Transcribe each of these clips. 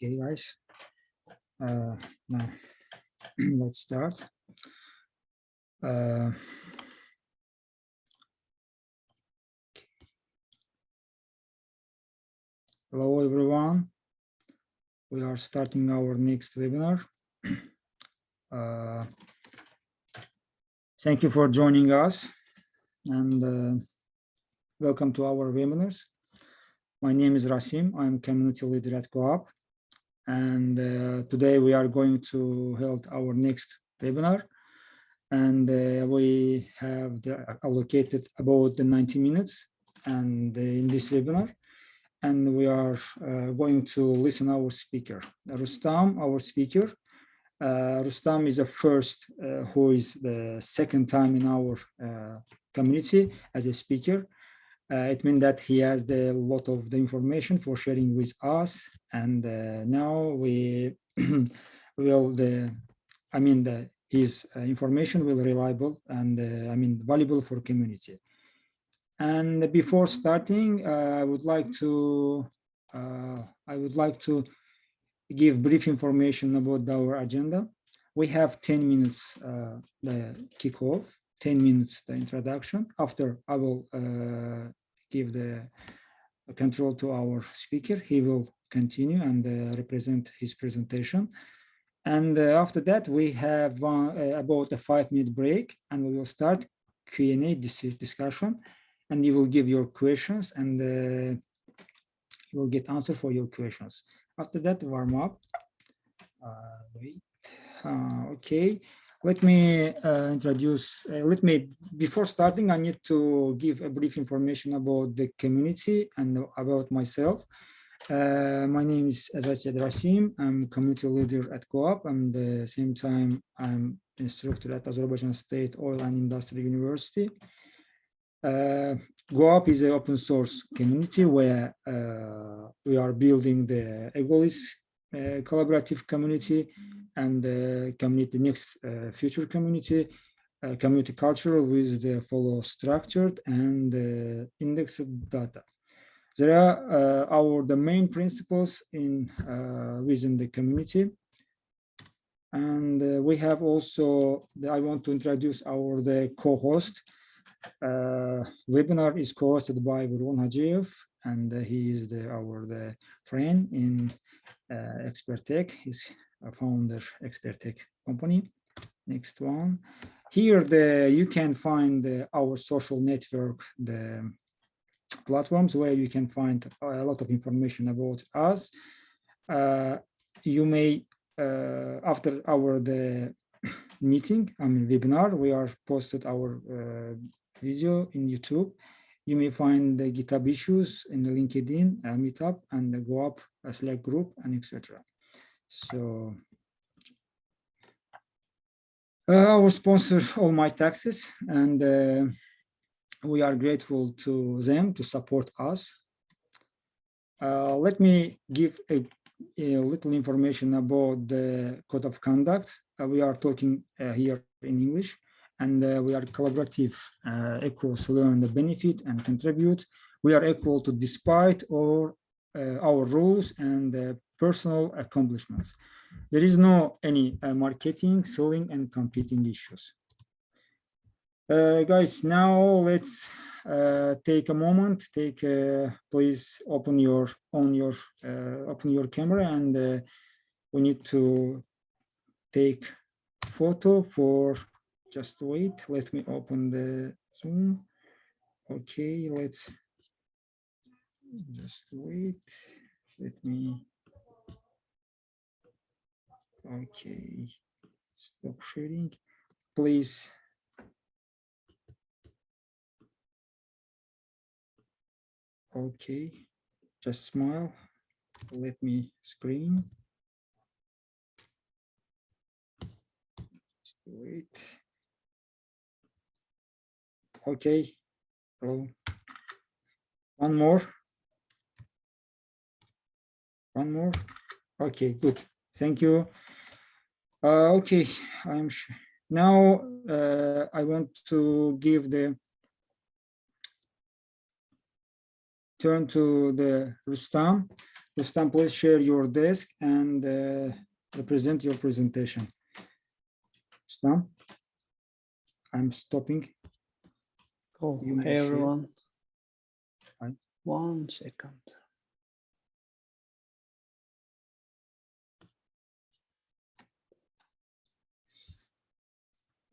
Okay, guys. Now let's start. Hello, everyone. We are starting our next webinar. Thank you for joining us and welcome to our webinars. My name is Rasim. I'm community leader at Co-op. And today we are going to hold our next webinar. And we have allocated about 90 minutes and in this webinar. And we are going to listen our speaker, Rustam, our speaker. Rustam is the first who is the second time in our community as a speaker. It means that he has a lot of the information for sharing with us. And now we will, his information will be reliable and valuable for community. And before starting, I would like to give brief information about our agenda. We have 10 minutes the kickoff, 10 minutes the introduction. After I will give the control to our speaker. He will continue and represent his presentation. And after that, we have about a 5-minute break, and we will start Q&A discussion. And you will give your questions, and you will get answer for your questions. After that, warm up. Okay. Let me introduce, before starting, I need to give a brief information about the community and about myself. My name is, as I said, Rasim. I'm community leader at Co-op, and at the same time, I'm instructor at Azerbaijan State Oil and Industry University. Co-op is an open source community where we are building the EGOLIS collaborative community and the community next future community culture with the follow structured and indexed data. There are the main principles in within the community, and we have also I want to introduce the co-host. Webinar is co-hosted by Rustam Hashimov, and he is our friend in ExpertTech. He's a founder ExpertTech company. Next one. Here you can find our social network, the platforms where you can find a lot of information about us. You may after the meeting, webinar, we are posted our video in YouTube. You may find the GitHub issues in the LinkedIn, Meetup, and the Co-op Slack group, and etc. So our sponsor, All My Taxes, and we are grateful to them to support us. Let me give a little information about the code of conduct. We are talking here in English, and we are collaborative, equals learn the benefit and contribute. We are equal to despite our rules and personal accomplishments. There is no any marketing, selling, and competing issues. Guys, now let's take a moment. Please open your camera, and we need to take photo for. Just wait. Let me open the Zoom. Okay, let's just wait. Let me. Okay, stop sharing, please. Okay, just smile. Let me screen. Just wait. Okay. Hello. One more. Okay, good. Thank you. Okay, now I want to give the turn to the Rustam. Rustam, please share your desk and present your presentation. Rustam, I'm stopping. Oh, hey everyone. Right. 1 second.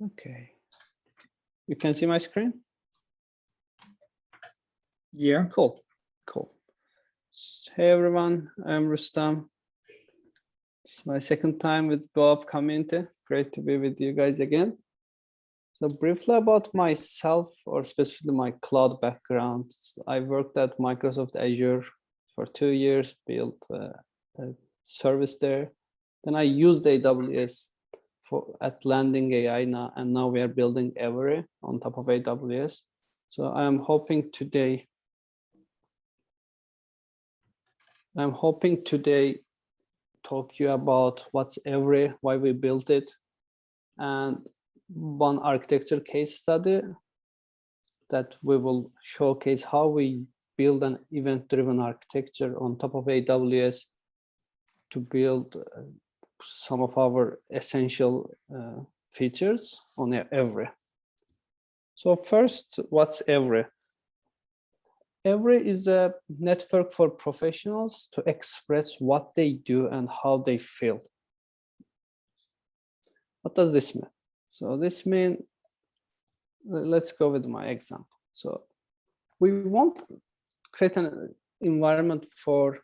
Okay. You can see my screen? Yeah. Cool. Hey everyone, I'm Rustam. It's my second time with GoUp community. Great to be with you guys again. So briefly about myself, or specifically my cloud background. I worked at Microsoft Azure for 2 years, built a service there. Then I used AWS at landing AI now, and now we are building Everi on top of AWS. So I'm hoping today talk to you about what's Everi, why we built it, and one architecture case study that we will showcase how we build an event-driven architecture on top of AWS to build some of our essential features on Everi. So first, what's Everi? Everi is a network for professionals to express what they do and how they feel. What does this mean? So this means, let's go with my example. So we want to create an environment for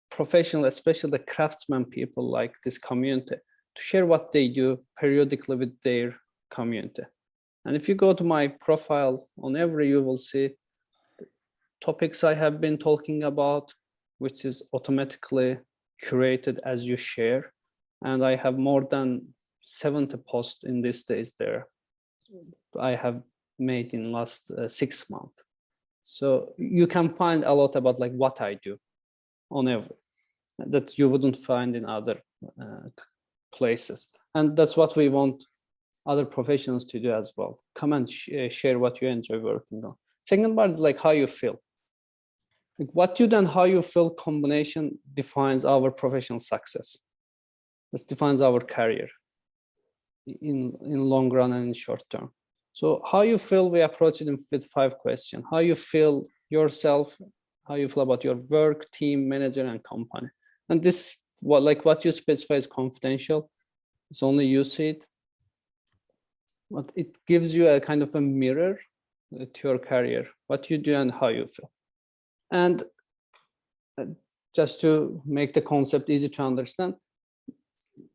professional, especially the craftsman people like this community, to share what they do periodically with their community. And if you go to my profile on Everi, you will see the topics I have been talking about, which is automatically curated as you share. And I have more than 70 posts in these days there I have made in last 6 months. So you can find a lot about like what I do on Everi that you wouldn't find in other places. And that's what we want other professionals to do as well. Come and share what you enjoy working on. Second part is like how you feel. Like what you do and how you feel combination defines our professional success. This defines our career in long run and in short term. So how you feel, we approach it with 5 questions. How you feel yourself, how you feel about your work, team, manager, and company. And this, what you specify is confidential. It's only you see it. But it gives you a kind of a mirror to your career, what you do and how you feel. And just to make the concept easy to understand,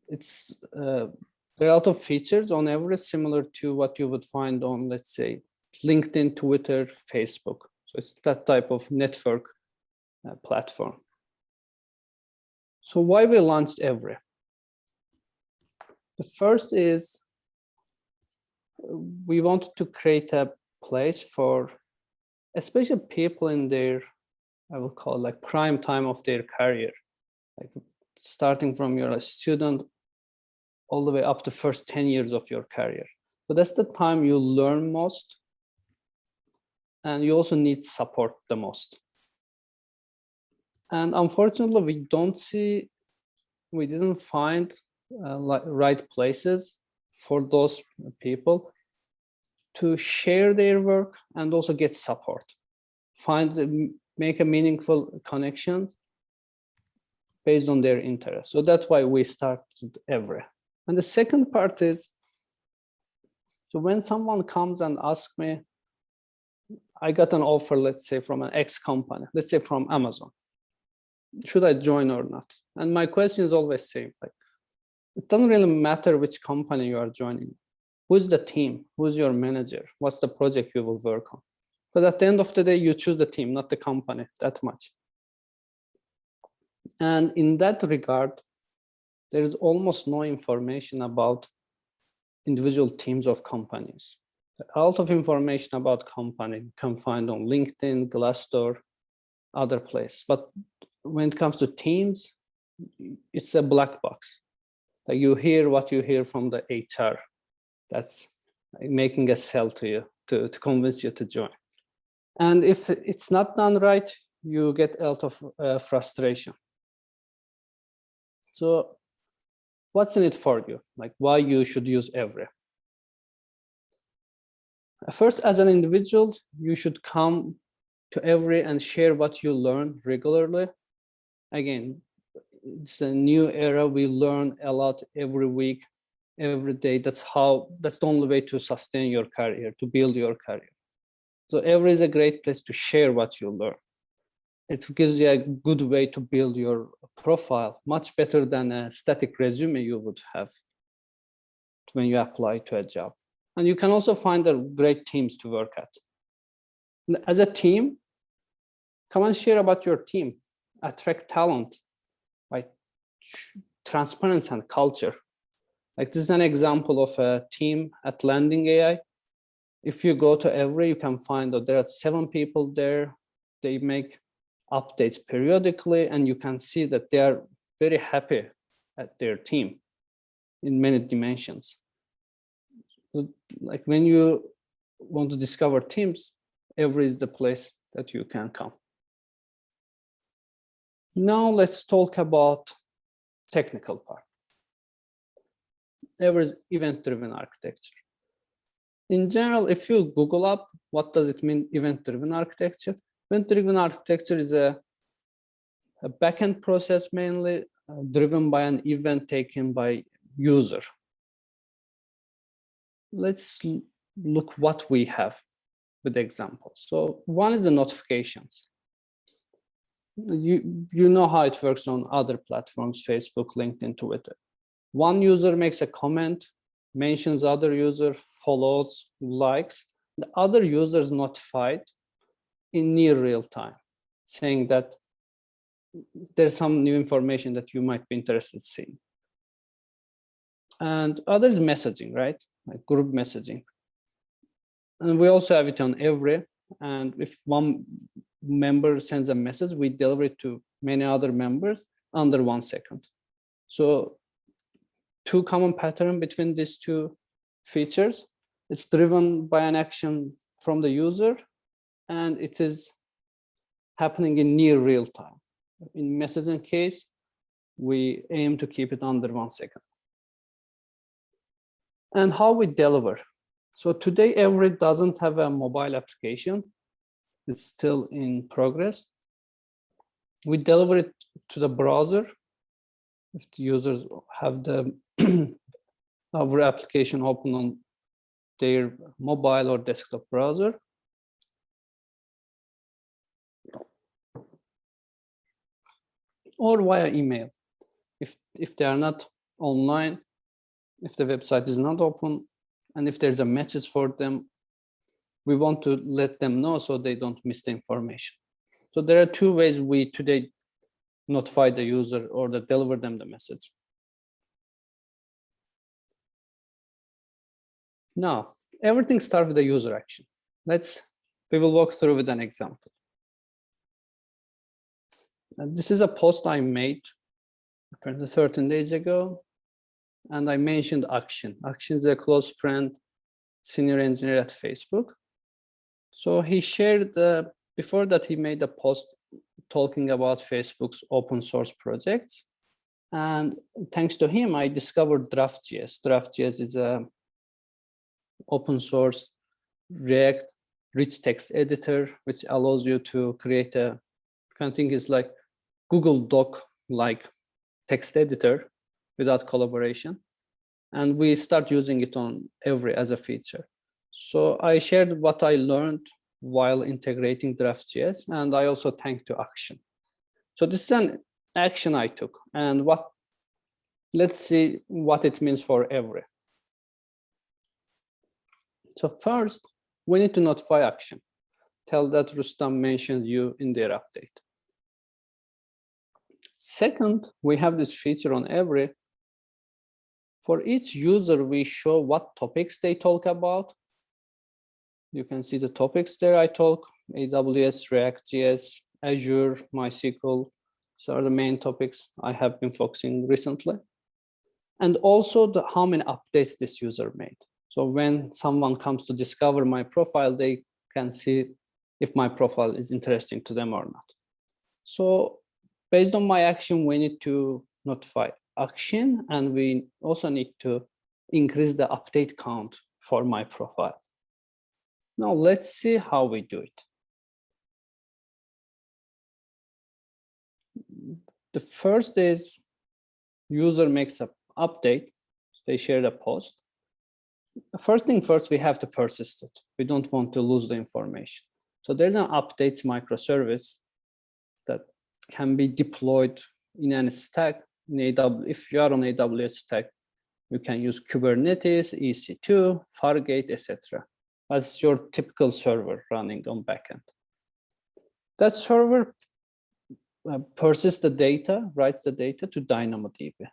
it's there are a lot of features on Everi similar to what you would find on, let's say, LinkedIn, Twitter, Facebook. So it's that type of network platform. So why we launched Everi? The first is we wanted to create a place for especially people in their, I will call it like prime time of their career, like starting from you're a student all the way up to first 10 years of your career. So that's the time you learn most, and you also need support the most. And unfortunately, we didn't find right places for those people to share their work and also get support, make a meaningful connections based on their interests. So that's why we started Everi. And the second part is, so when someone comes and asks me, I got an offer, let's say from an X company, let's say from Amazon, should I join or not? And my question is always same, like, it doesn't really matter which company you are joining. Who's the team? Who's your manager? What's the project you will work on? But at the end of the day, you choose the team, not the company that much. And in that regard, there is almost no information about individual teams of companies. A lot of information about company you can find on LinkedIn, Glassdoor, other places. But when it comes to teams, it's a black box. Like you hear what you hear from the HR. That's making a sell to you to convince you to join. And if it's not done right, you get a lot of frustration. So what's in it for you? Like why you should use Everi? First, as an individual, you should come to Everi and share what you learn regularly. Again, it's a new era. We learn a lot every week, every day. That's the only way to sustain your career, to build your career. So Everi is a great place to share what you learn. It gives you a good way to build your profile, much better than a static resume you would have when you apply to a job. And you can also find great teams to work at. As a team, come and share about your team, attract talent, like transparency and culture. Like this is an example of a team at Landing AI. If you go to Everi, you can find that there are 7 people there. They make updates periodically, and you can see that they are very happy at their team in many dimensions. Like when you want to discover teams, Everi is the place that you can come. Now let's talk about technical part. Everi is event-driven architecture. In general, if you Google up, what does it mean, event-driven architecture? Event-driven architecture is a backend process mainly driven by an event taken by user. Let's look what we have with examples. So one is the notifications. You know how it works on other platforms, Facebook, LinkedIn, Twitter. One user makes a comment, mentions other user, follows, likes. The other user is notified in near real time, saying that there's some new information that you might be interested in seeing. And others messaging, right? Like group messaging. And we also have it on Everi. And if one member sends a message, we deliver it to many other members under 1 second. So two common patterns between these two features. It's driven by an action from the user, and it is happening in near real time. In messaging case, we aim to keep it under 1 second. And how we deliver. So today, Everi doesn't have a mobile application. It's still in progress. We deliver it to the browser. If the users have the our application open on their mobile or desktop browser. Or via email. If they are not online, if the website is not open, and if there's a message for them, we want to let them know so they don't miss the information. So there are 2 ways we today notify the user or deliver them the message. Now, everything starts with a user action. We will walk through with an example. And this is a post I made 13 days ago, and I mentioned Akshin. Akshin is a close friend, senior engineer at Facebook. So he shared, before that he made a post talking about Facebook's open source projects. And thanks to him, I discovered Draft.js. Draft.js is a open source React rich text editor, which allows you to create a kind of thing is like Google Doc like text editor without collaboration. And we start using it on Everi as a feature. So I shared what I learned while integrating Draft.js, and I also thanked to Akshin. So this is an action I took, and let's see what it means for Everi. So first, we need to notify Akshin. Tell that Rustam mentioned you in their update. Second, we have this feature on Everi. For each user, we show what topics they talk about. You can see the topics there. I talk AWS, React.js, Azure, MySQL. These are the main topics I have been focusing recently. And also how many updates this user made. So when someone comes to discover my profile, they can see if my profile is interesting to them or not. So based on my action, we need to notify action, and we also need to increase the update count for my profile. Now let's see how we do it. The first is user makes an update. They share the post. First thing first, we have to persist it. We don't want to lose the information. So there's an updates microservice that can be deployed in any stack. In AWS, if you are on AWS stack, you can use Kubernetes, EC2, Fargate, etc. as your typical server running on backend. That server persists the data, writes the data to DynamoDB.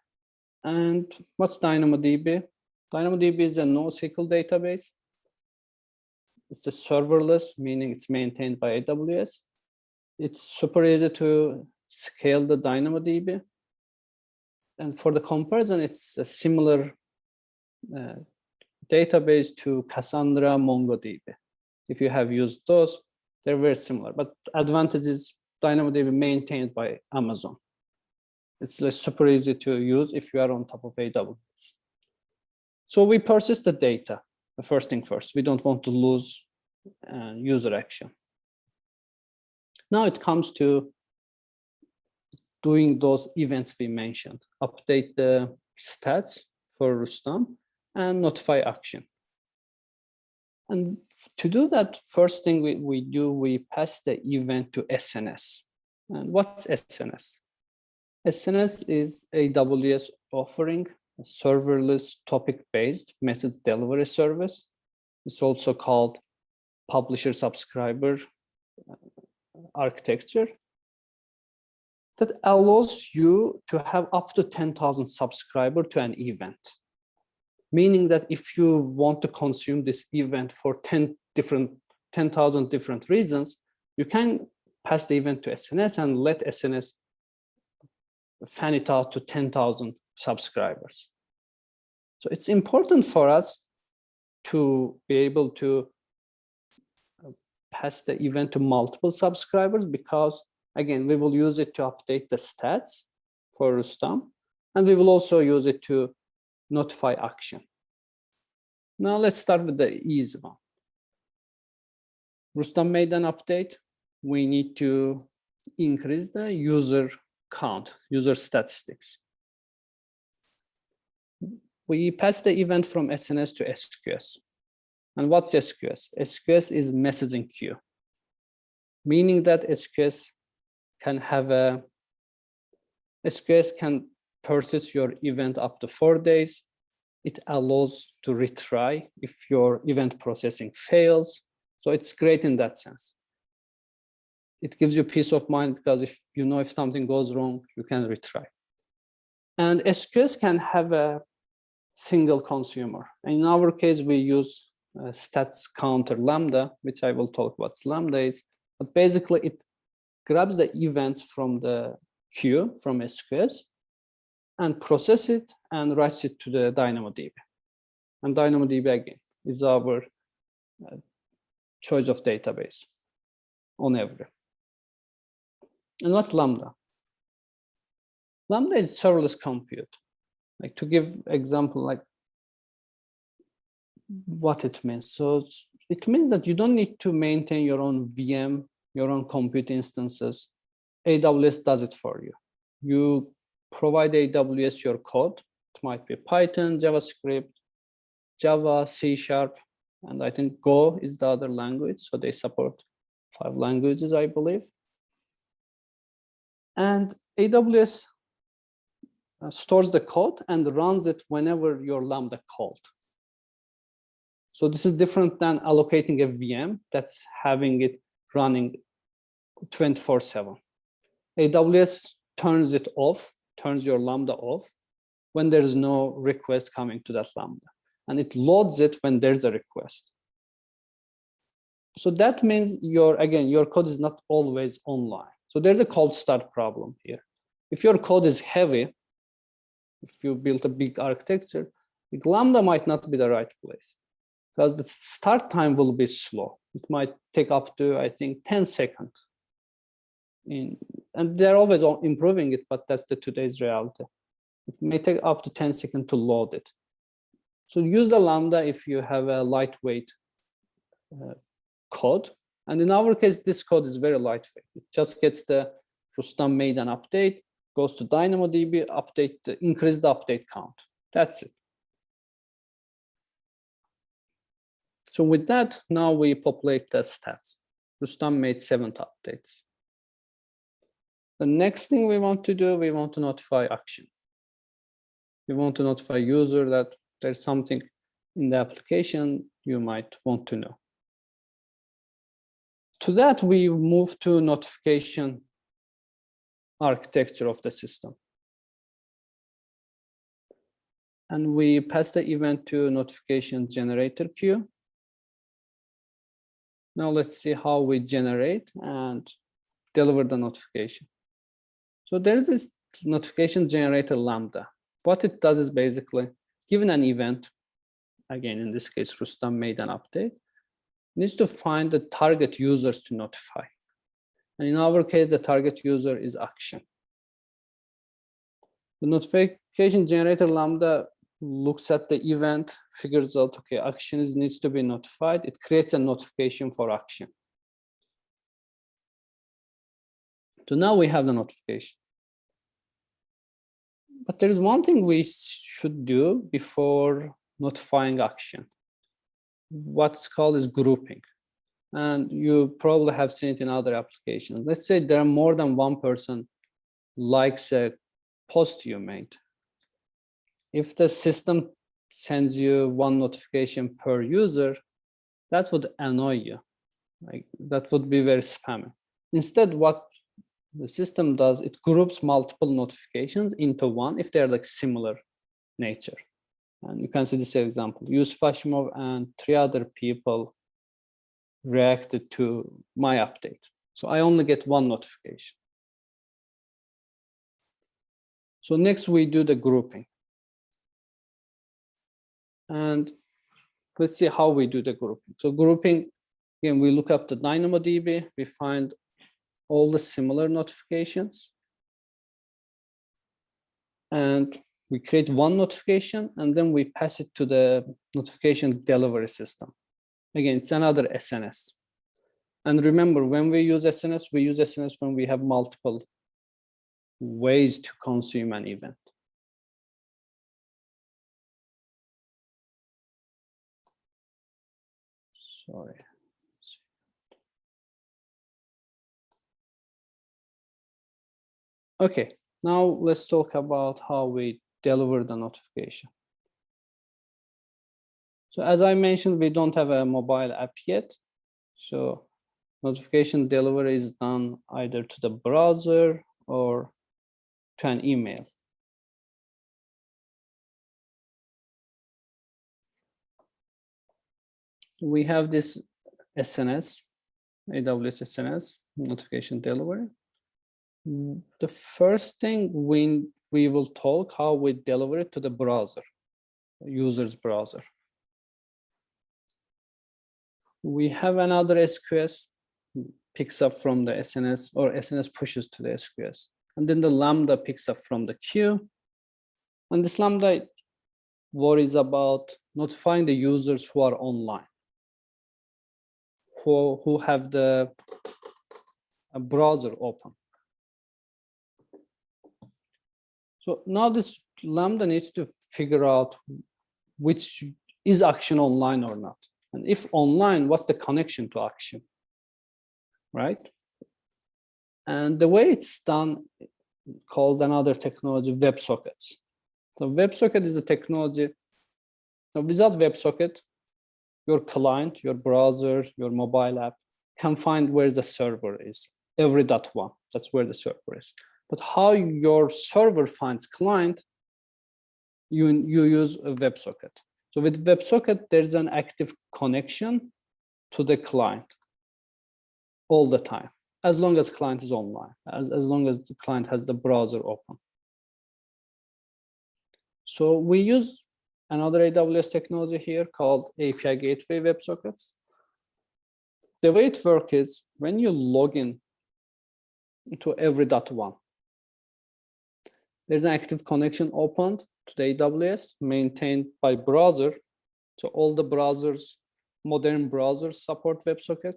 And what's DynamoDB? DynamoDB is a NoSQL database. It's a serverless, meaning it's maintained by AWS. It's super easy to scale the DynamoDB. And for the comparison, it's a similar database to Cassandra, MongoDB. If you have used those, they're very similar. But advantage is DynamoDB maintained by Amazon. It's super easy to use if you are on top of AWS. So we persist the data, the first thing first. We don't want to lose user action. Now it comes to doing those events we mentioned. Update the stats for Rustam and notify action. And to do that, first thing we pass the event to SNS. And what's SNS? SNS is AWS offering a serverless topic-based message delivery service. It's also called publisher-subscriber architecture that allows you to have up to 10,000 subscribers to an event. Meaning that if you want to consume this event for 10,000 different reasons, you can pass the event to SNS and let SNS fan it out to 10,000 subscribers. So it's important for us to be able to pass the event to multiple subscribers because, again, we will use it to update the stats for Rustam, and we will also use it to notify action. Now let's start with the easy one. Rustam made an update. We need to increase the user count, user statistics. We pass the event from SNS to SQS. And what's SQS? SQS is messaging queue, meaning that SQS can persist your event up to 4 days. It allows to retry if your event processing fails. So it's great in that sense. It gives you peace of mind because if you know if something goes wrong, you can retry. And SQS can have a single consumer. In our case, we use stats counter Lambda, which I will talk about what Lambda is. But basically, it grabs the events from the queue from SQS and process it and writes it to the DynamoDB. And DynamoDB, again, is our choice of database on Everi. And what's Lambda? Lambda is serverless compute. Like to give example, like what it means. So it means that you don't need to maintain your own VM, your own compute instances. AWS does it for you. You provide AWS your code. It might be Python, JavaScript, Java, C#, and I think Go is the other language. So they support 5 languages, I believe. And AWS stores the code and runs it whenever your Lambda called. So this is different than allocating a VM that's having it running 24/7. AWS turns it off, turns your Lambda off when there's no request coming to that Lambda. And it loads it when there's a request. So that means your code is not always online. So there's a cold start problem here. If your code is heavy, if you built a big architecture, Lambda might not be the right place because the start time will be slow. It might take up to, I think, 10 seconds. and they're always improving it, but that's today's reality. It may take up to 10 seconds to load it. So use the Lambda if you have a lightweight code. And in our case, this code is very lightweight. It just gets the Rustam made an update, goes to DynamoDB, increase the update count. That's it. So with that, now we populate the stats. Rustam made 7 updates. The next thing we want to do, we want to notify action. We want to notify user that there's something in the application you might want to know. To that, we move to notification architecture of the system. And we pass the event to notification generator queue. Now let's see how we generate and deliver the notification. So there's this notification generator Lambda. What it does is basically, given an event, again, in this case, Rustam made an update, needs to find the target users to notify. And in our case, the target user is action. The notification generator Lambda looks at the event, figures out, okay, action needs to be notified. It creates a notification for action. So now we have the notification. But there is one thing we should do before notifying action. What's called is grouping. And you probably have seen it in other applications. Let's say there are more than one person likes a post you made. If the system sends you one notification per user, that would annoy you. Like, that would be very spammy. Instead, what the system does, it groups multiple notifications into one if they're like similar nature. And you can see this example. Rustam Hashimov and 3 other people reacted to my update. So I only get one notification. So next we do the grouping. And let's see how we do the grouping. So grouping, again, we look up the DynamoDB, we find all the similar notifications. And we create one notification, and then we pass it to the notification delivery system. Again, it's another SNS. And remember, when we use SNS when we have multiple ways to consume an event. Sorry. Okay, now let's talk about how we deliver the notification. So as I mentioned, we don't have a mobile app yet. So notification delivery is done either to the browser or to an email. We have this SNS, AWS SNS, notification delivery. The first thing we will talk how we deliver it to the browser, user's browser. We have another SQS picks up from the SNS, or SNS pushes to the SQS. And then the Lambda picks up from the queue. And this Lambda worries about notifying the users who are online, who have the browser open. So now this Lambda needs to figure out which is action online or not. And if online, what's the connection to action, right? And the way it's done, called another technology, WebSockets. So WebSocket is a technology. So without WebSocket, your client, your browser, your mobile app can find where the server is, every.1, that's where the server is. But how your server finds client, you use a WebSocket. So with WebSocket, there's an active connection to the client all the time, as long as client is online, as long as the client has the browser open. So we use another AWS technology here called API Gateway WebSockets. The way it works is when you log in to every .1. There's an active connection opened to the AWS maintained by browser. So all the browsers, modern browsers support WebSocket.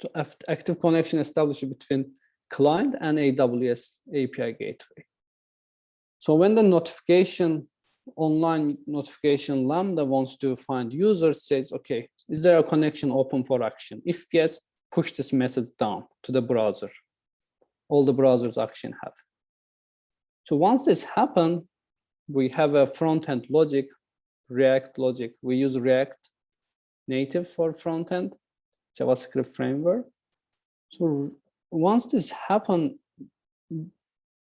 So active connection established between client and AWS API gateway. So when the notification, online notification Lambda wants to find users, says, okay, is there a connection open for action? If yes, push this message down to the browser. All the browsers action have. So once this happens, we have a front-end logic, React logic. We use React Native for front-end, JavaScript framework. So once this happens,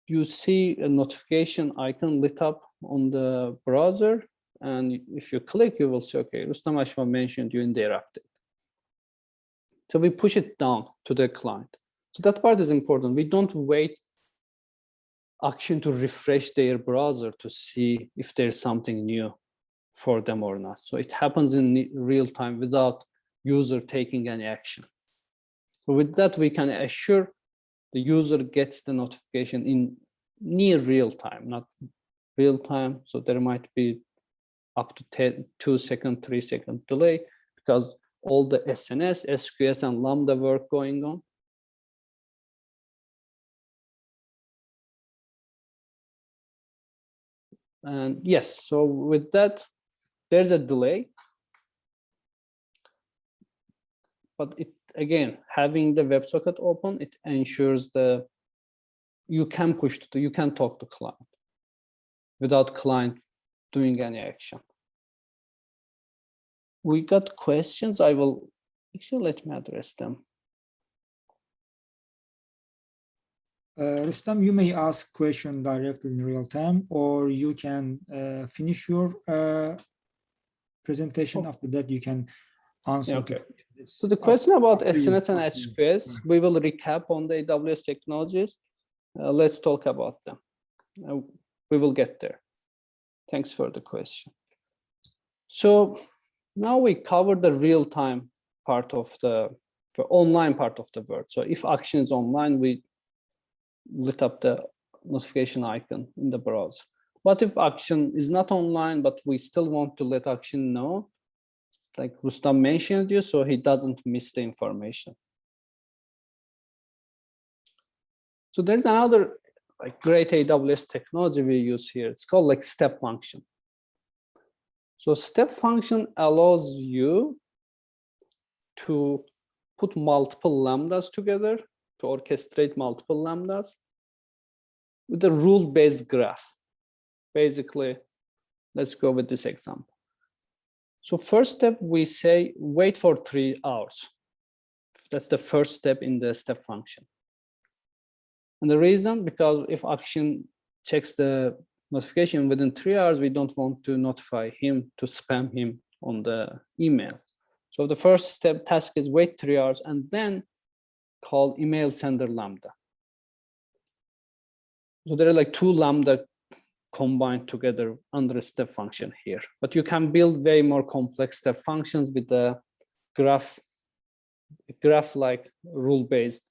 you see a notification icon lit up on the browser. And if you click, you will see, okay, Rustam Hashimov mentioned you in their update. So we push it down to the client. So that part is important. We don't wait action to refresh their browser to see if there's something new for them or not. So it happens in real time without user taking any action. So with that, we can assure the user gets the notification in near real time, not real time. So there might be up to 2-second, 3-second delay because all the SNS, SQS, and Lambda work going on. And yes, so with that, there's a delay. But it, again, having the WebSocket open, it ensures that you can push to, you can talk to client without client doing any action. We got questions. I will actually let me address them. Rustam, you may ask question directly in real time, or you can finish your presentation. After that, you can answer. Okay. So the question about SNS and SQS, we will recap on the AWS technologies. Let's talk about them. We will get there. Thanks for the question. So now we covered the real-time part of the online part of the word. So if action is online, we lit up the notification icon in the browser. What if action is not online, but we still want to let action know, like Rustam mentioned you, so he doesn't miss the information. So there's another like great AWS technology we use here. It's called like step function. So step function allows you to put multiple lambdas together, to orchestrate multiple lambdas with a rule-based graph. Basically, let's go with this example. So first step, we say, wait for 3 hours. That's the first step in the step function. And the reason, because if action checks the notification within 3 hours, we don't want to notify him to spam him on the email. So the first step task is wait 3 hours and then call email sender lambda. So there are like 2 lambda combined together under a step function here, but you can build way more complex step functions with the graph-like rule-based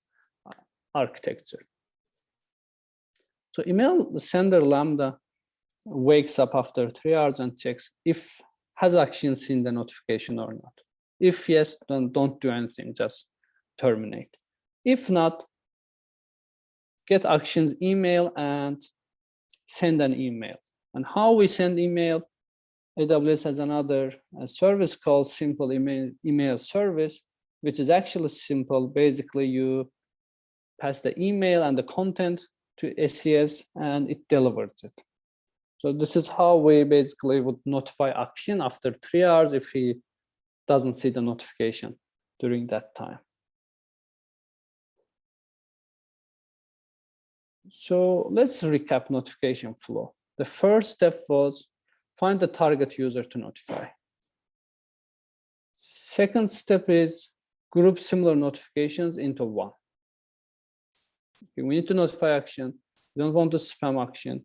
architecture. So email sender lambda wakes up after 3 hours and checks if has action seen the notification or not. If yes, then don't do anything, just terminate. If not, get actions email and send an email. And how we send email, AWS has another service called simple email service, which is actually simple. Basically, you pass the email and the content to SES and it delivers it. So this is how we basically would notify action after 3 hours if he doesn't see the notification during that time. So let's recap notification flow. The first step was find the target user to notify. Second step is group similar notifications into one. Okay, we need to notify action. We don't want to spam action.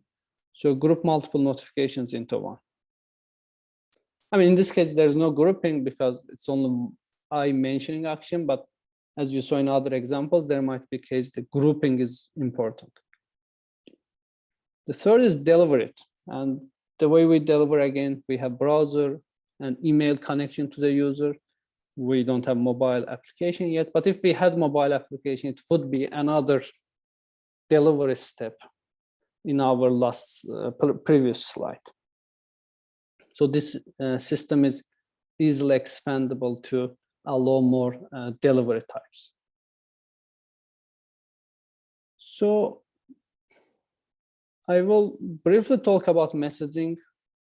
So group multiple notifications into one. I mean, in this case, there's no grouping because it's only I mentioning action, but as you saw in other examples, there might be cases the grouping is important. The third is deliver it. And the way we deliver, again, we have browser and email connection to the user. We don't have mobile application yet, but if we had mobile application, it would be another delivery step in our last previous slide. So this system is easily expandable to allow more delivery types. So I will briefly talk about messaging.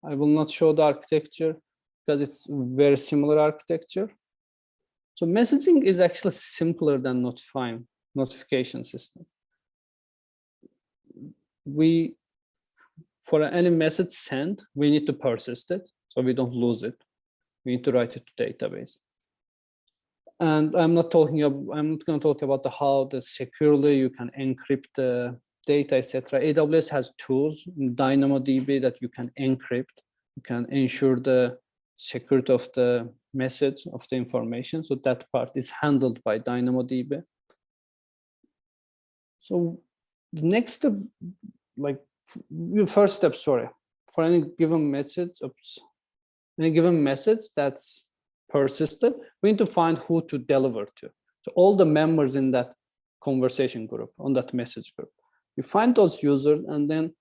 I will not show the architecture because it's very similar architecture. So messaging is actually simpler than notification system. For any message sent, we need to persist it so we don't lose it. We need to write it to database. And I'm not going to talk about how securely you can encrypt the data, etc. AWS has tools in DynamoDB that you can encrypt. You can ensure the security of the message, of the information. So that part is handled by DynamoDB. So the next step, first step, for any given message, that's persisted, we need to find who to deliver to. So all the members in that conversation group, on that message group. We find those users, and then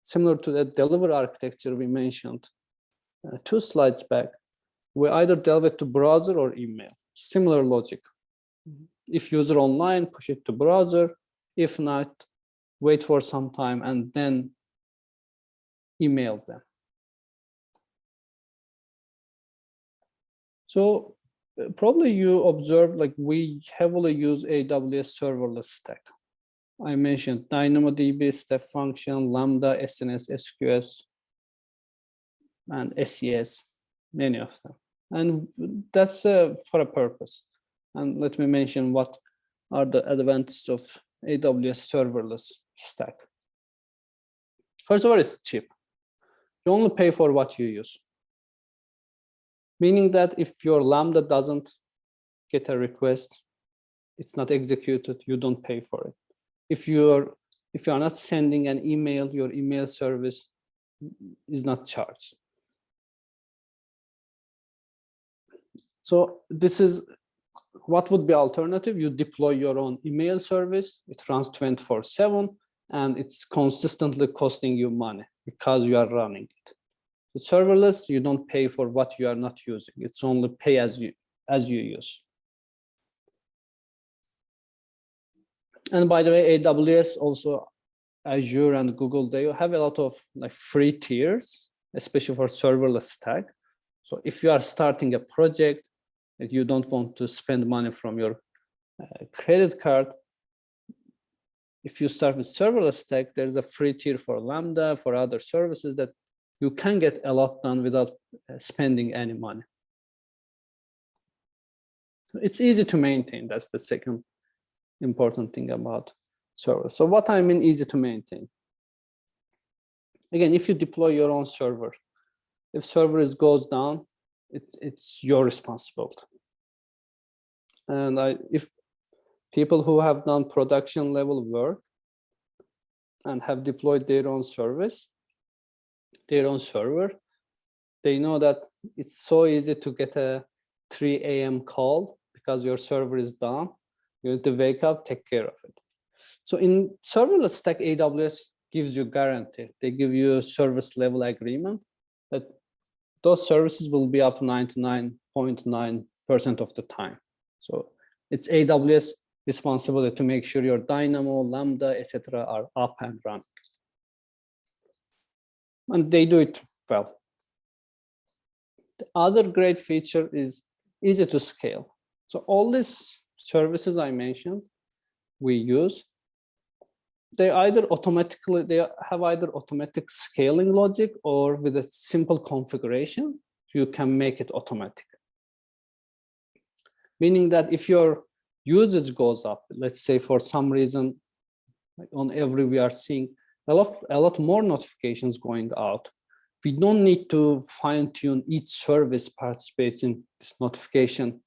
similar to the delivery architecture we mentioned 2 slides back, we either deliver it to browser or email. Similar logic. If user online, push it to browser. If not, wait for some time and then email them. So probably you observed, we heavily use AWS Serverless stack. I mentioned DynamoDB, step function, Lambda, SNS, SQS, and SES, many of them. And that's for a purpose. And let me mention what are the advantages of AWS Serverless stack. First of all, it's cheap. You only pay for what you use. Meaning that if your Lambda doesn't get a request, it's not executed, you don't pay for it. If you are not sending an email, your email service is not charged. So this is what would be alternative. You deploy your own email service. It runs 24/7, and it's consistently costing you money because you are running it. The serverless, you don't pay for what you are not using. It's only pay as you use. And by the way, AWS, also Azure and Google, they have a lot of free tiers, especially for serverless stack. So if you are starting a project that you don't want to spend money from your credit card, if you start with serverless stack, there's a free tier for Lambda, for other services that you can get a lot done without spending any money. So it's easy to maintain. That's the second important thing about server. So what I mean easy to maintain? Again, if you deploy your own server, if server goes down, it's your responsibility. And if people who have done production level work and have deployed their own service, their own server, they know that it's so easy to get a 3 a.m. call because your server is down. You need to wake up, take care of it. So in serverless stack, AWS gives you guarantee. They give you a service level agreement that those services will be up 99.9% of the time. So it's AWS responsibility to make sure your Dynamo, Lambda, etc. are up and running. And they do it well. The other great feature is easy to scale. So all these services I mentioned, we use, they have either automatic scaling logic, or with a simple configuration, you can make it automatic. Meaning that if your usage goes up, let's say for some reason, on Everi we are seeing a lot more notifications going out. We don't need to fine tune each service participates in this notification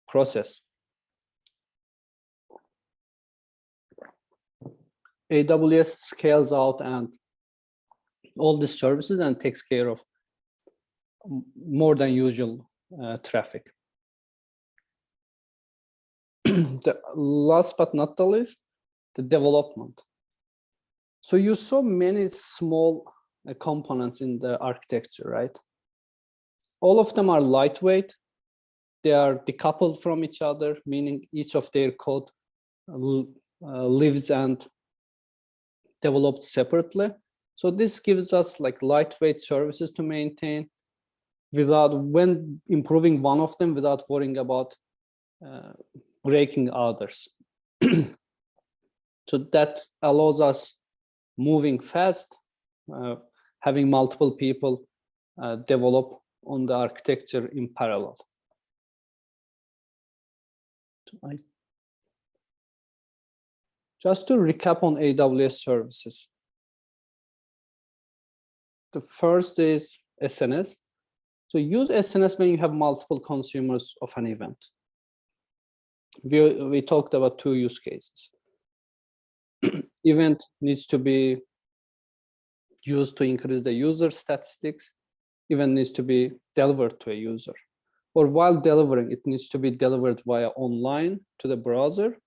process. AWS scales out and all the services and takes care of more than usual traffic. The last but not the least, the development. So you saw many small components in the architecture, right? All of them are lightweight. They are decoupled from each other, meaning each of their code lives and developed separately. So this gives us like lightweight services to maintain when improving one of them without worrying about breaking others. So that allows us moving fast, having multiple people develop on the architecture in parallel. Just to recap on AWS services. The first is SNS. So use SNS when you have multiple consumers of an event. We talked about two use cases. Event needs to be used to increase the user statistics. Event needs to be delivered to a user. Or while delivering, it needs to be delivered via online to the browser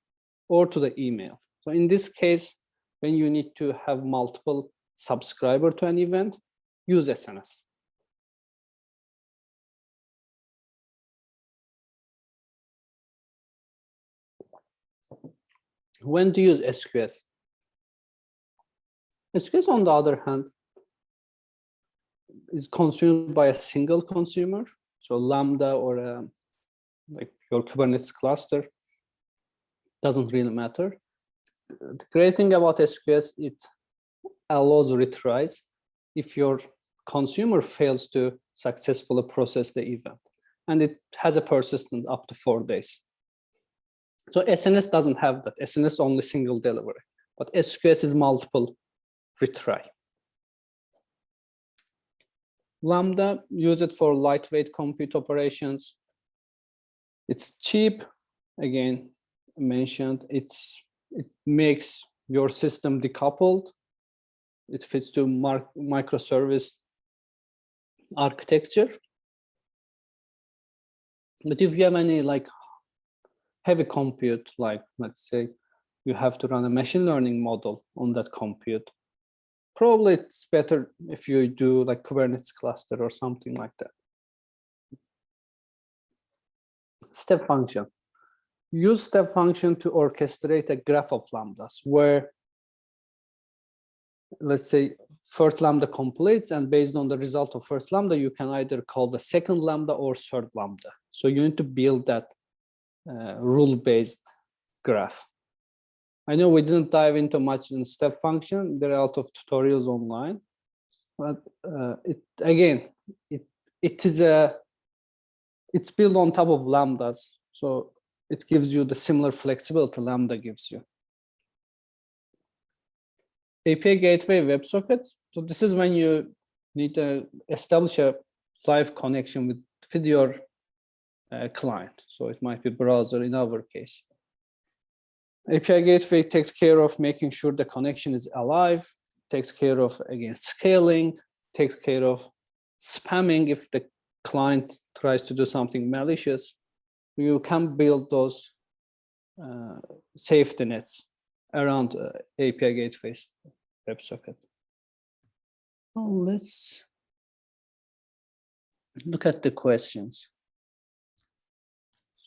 or to the email. So in this case, when you need to have multiple subscribers to an event, use SNS. When to use SQS? SQS, on the other hand, is consumed by a single consumer. So Lambda or like your Kubernetes cluster doesn't really matter. The great thing about SQS, it allows retries if your consumer fails to successfully process the event, and it has a persistence up to 4 days. So SNS doesn't have that. SNS only single delivery, but SQS is multiple retry. Lambda, use it for lightweight compute operations. It's cheap, again, mentioned. It makes your system decoupled. It fits to microservice architecture. But if you have any like heavy compute, like let's say you have to run a machine learning model on that compute, probably it's better if you do like Kubernetes cluster or something like that. Step function. Use step function to orchestrate a graph of lambdas where, let's say, first lambda completes, and based on the result of first lambda, you can either call the second lambda or third lambda. So you need to build that rule-based graph. I know we didn't dive into much in step function. There are a lot of tutorials online, but it's built on top of lambdas, so it gives you the similar flexibility lambda gives you. API gateway WebSockets. So this is when you need to establish a live connection with your client. So it might be browser in our case. API gateway takes care of making sure the connection is alive, takes care of, again, scaling, takes care of spamming if the client tries to do something malicious. You can build those safety nets around API gateway WebSocket. Oh, let's look at the questions.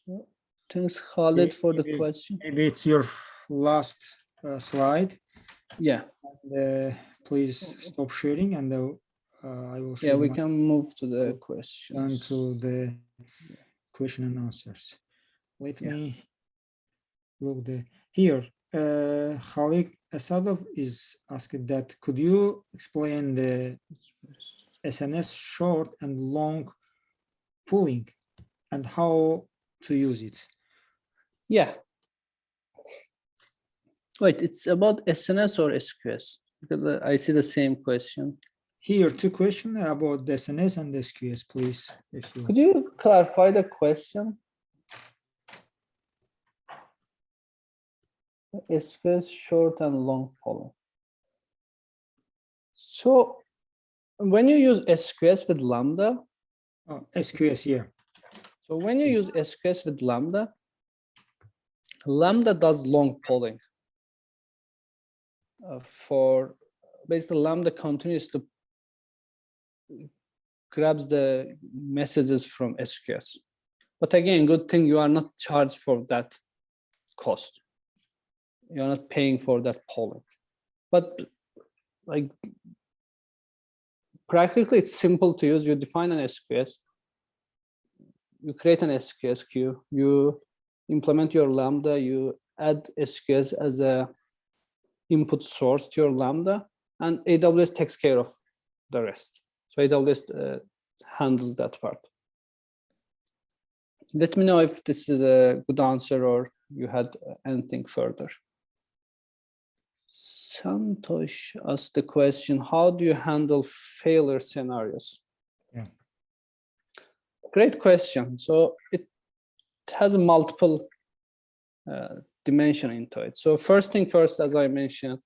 So, thanks, Khalid, for the question. Maybe it's your last slide. Yeah. And, please stop sharing, and I will share. Yeah, we can move to the questions. And to the question and answers. Let me look here. Khalid Asadov is asked that, could you explain the SNS short and long pooling and how to use it? Yeah. Wait, it's about SNS or SQS? Because I see the same question. Here, two questions about the SNS and the SQS, please. Could you clarify the question? SQS short and long polling. So when you use SQS with Lambda, SQS, yeah. so when you use SQS with Lambda, Lambda does long polling. For basically Lambda continues to grabs the messages from SQS. But again, good thing you are not charged for that cost. You're not paying for that polling. But like practically, it's simple to use. You define an SQS, you create an SQS queue, you implement your Lambda, you add SQS as a input source to your Lambda, and AWS takes care of the rest. So AWS handles that part. Let me know if this is a good answer or you had anything further. Santosh asked the question, how do you handle failure scenarios? Yeah. Great question. So it has multiple dimension into it. So first thing first, as I mentioned,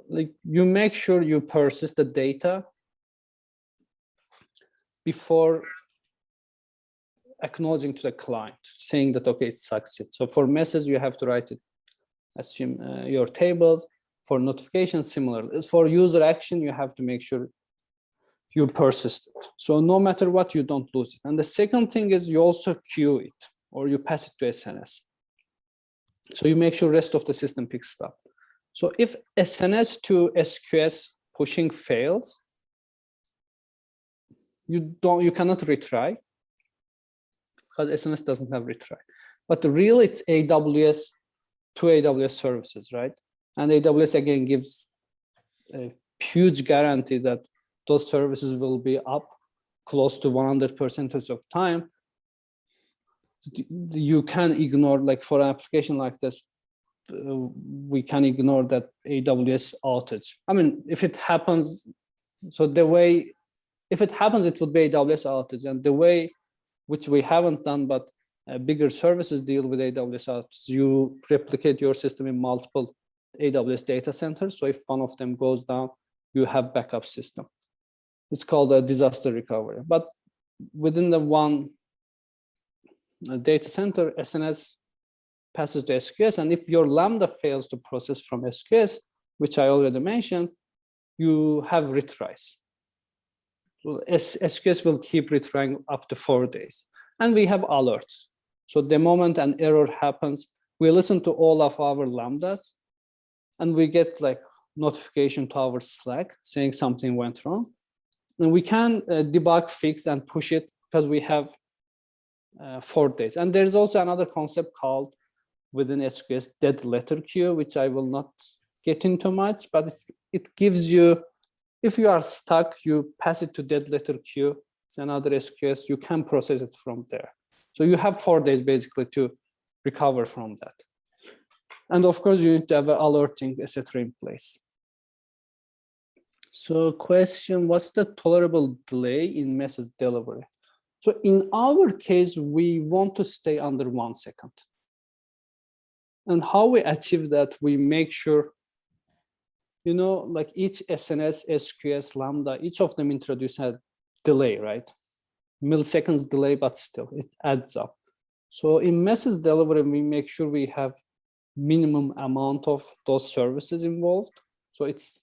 like you make sure you persist the data before acknowledging to the client, saying that, okay, it succeeds. So for message, you have to write it, assume your tables. For notifications, similar. For user action, you have to make sure you persist it. So no matter what, you don't lose it. And the second thing is you also queue it or you pass it to SNS. So you make sure rest of the system picks it up. So if SNS to SQS pushing fails, you cannot retry because SNS doesn't have retry. But the real it's AWS to AWS services, right? And AWS again gives a huge guarantee that those services will be up close to 100% of time. You can ignore, like for an application like this, we can ignore that AWS outage. I mean, if it happens, so the way, if it happens, it would be AWS outage. And the way, which we haven't done, but bigger services deal with AWS outage, you replicate your system in multiple AWS data centers. So if one of them goes down, you have backup system. It's called a disaster recovery. But within the one data center, SNS passes to SQS. And if your Lambda fails to process from SQS, which I already mentioned, you have retries. So SQS will keep retrying up to 4 days. And we have alerts. So the moment an error happens, we listen to all of our Lambdas and we get like notification to our Slack saying something went wrong. And we can debug, fix, and push it because we have 4 days. And there's also another concept called within SQS dead letter queue, which I will not get into much, but it gives you, if you are stuck, you pass it to dead letter queue. It's another SQS, you can process it from there. So you have 4 days basically to recover from that. And of course, you need to have alerting, etc. in place. So question, what's the tolerable delay in message delivery? So in our case, we want to stay under 1 second. And how we achieve that, we make sure, you know, like each SNS, SQS, Lambda, each of them introduce a delay, right? Milliseconds delay, but still it adds up. So in message delivery, we make sure we have minimum amount of those services involved. So it's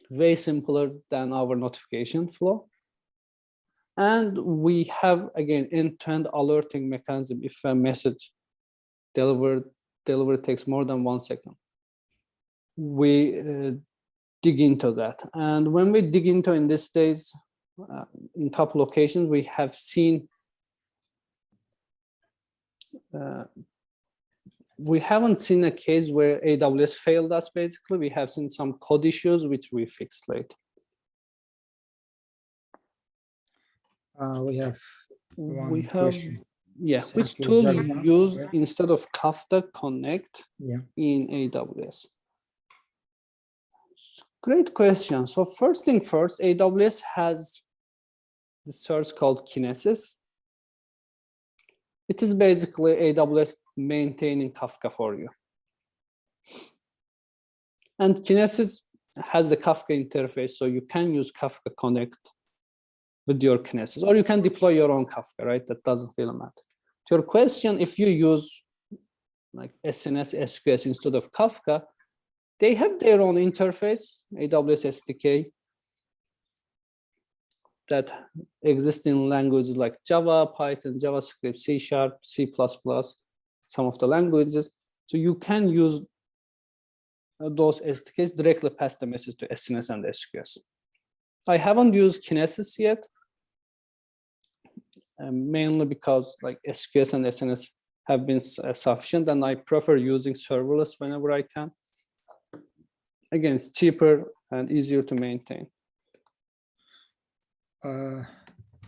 way simpler than our notification flow. And we have, again, end-to-end alerting mechanism if a message delivery takes more than 1 second. We dig into that. And when we dig into in this days, in a couple occasions, we have seen, we haven't seen a case where AWS failed us, basically. We have seen some code issues, which we fixed later. We have one question. Yeah, Thank which you, tool you Zarina. used instead of Kafka Connect in AWS? Great question. So first thing first, AWS has this service called Kinesis. It is basically AWS maintaining Kafka for you. And Kinesis has the Kafka interface, so you can use Kafka Connect with your Kinesis, or you can deploy your own Kafka, right? That doesn't really matter. To your question, if you use like SNS, SQS instead of Kafka, they have their own interface, AWS SDK, that exists in languages like Java, Python, JavaScript, C#, C++, some of the languages. So you can use those SDKs directly pass the message to SNS and SQS. I haven't used Kinesis yet, mainly because like SQS and SNS have been sufficient, and I prefer using serverless whenever I can. Again, it's cheaper and easier to maintain.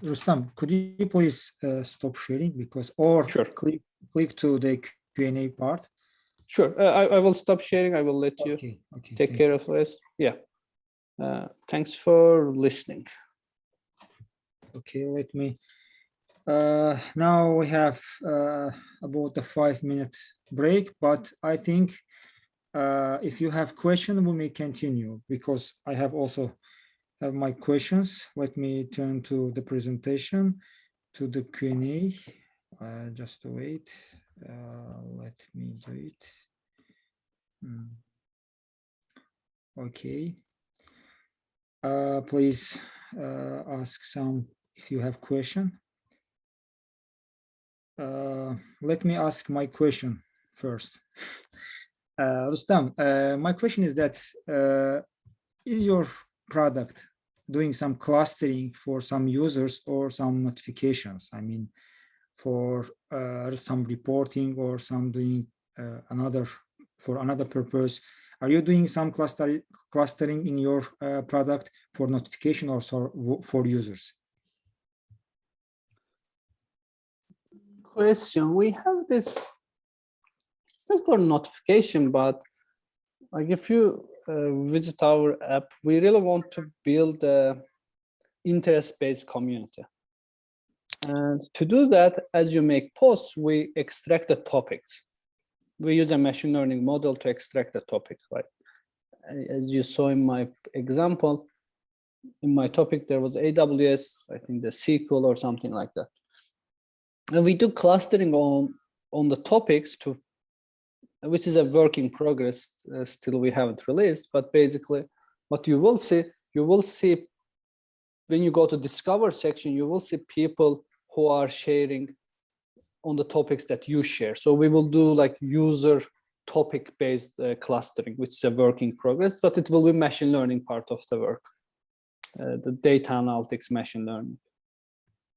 Rustam, could you please stop sharing, because or Sure. click to the Q&A part? Sure, I will stop sharing. I will let you take care of this. Yeah. Thanks for listening. Okay, let me. Now we have about a 5-minute break, but I think if you have questions, we may continue, because I have also have my questions. Let me turn to the presentation, to the Q&A. Just wait. Let me do it. Okay. Please ask some if you have question. Let me ask my question first. Rustam, my question is that is your product doing some clustering for some users or some notifications? I mean, for some reporting or some doing for another purpose. Are you doing some clustering in your product for notification or for users? Question, we have this, it's not for notification, but like if you visit our app, we really want to build a interest-based community. And to do that, as you make posts, we extract the topics. We use a machine learning model to extract the topic, right? As you saw in my example, in my topic, there was AWS, I think the SQL or something like that. And we do clustering on the topics which is a work in progress, still we haven't released, but basically what you will see when you go to discover section, you will see people who are sharing on the topics that you share. So we will do like user topic based clustering, which is a work in progress, but it will be machine learning part of the work, the data analytics machine learning.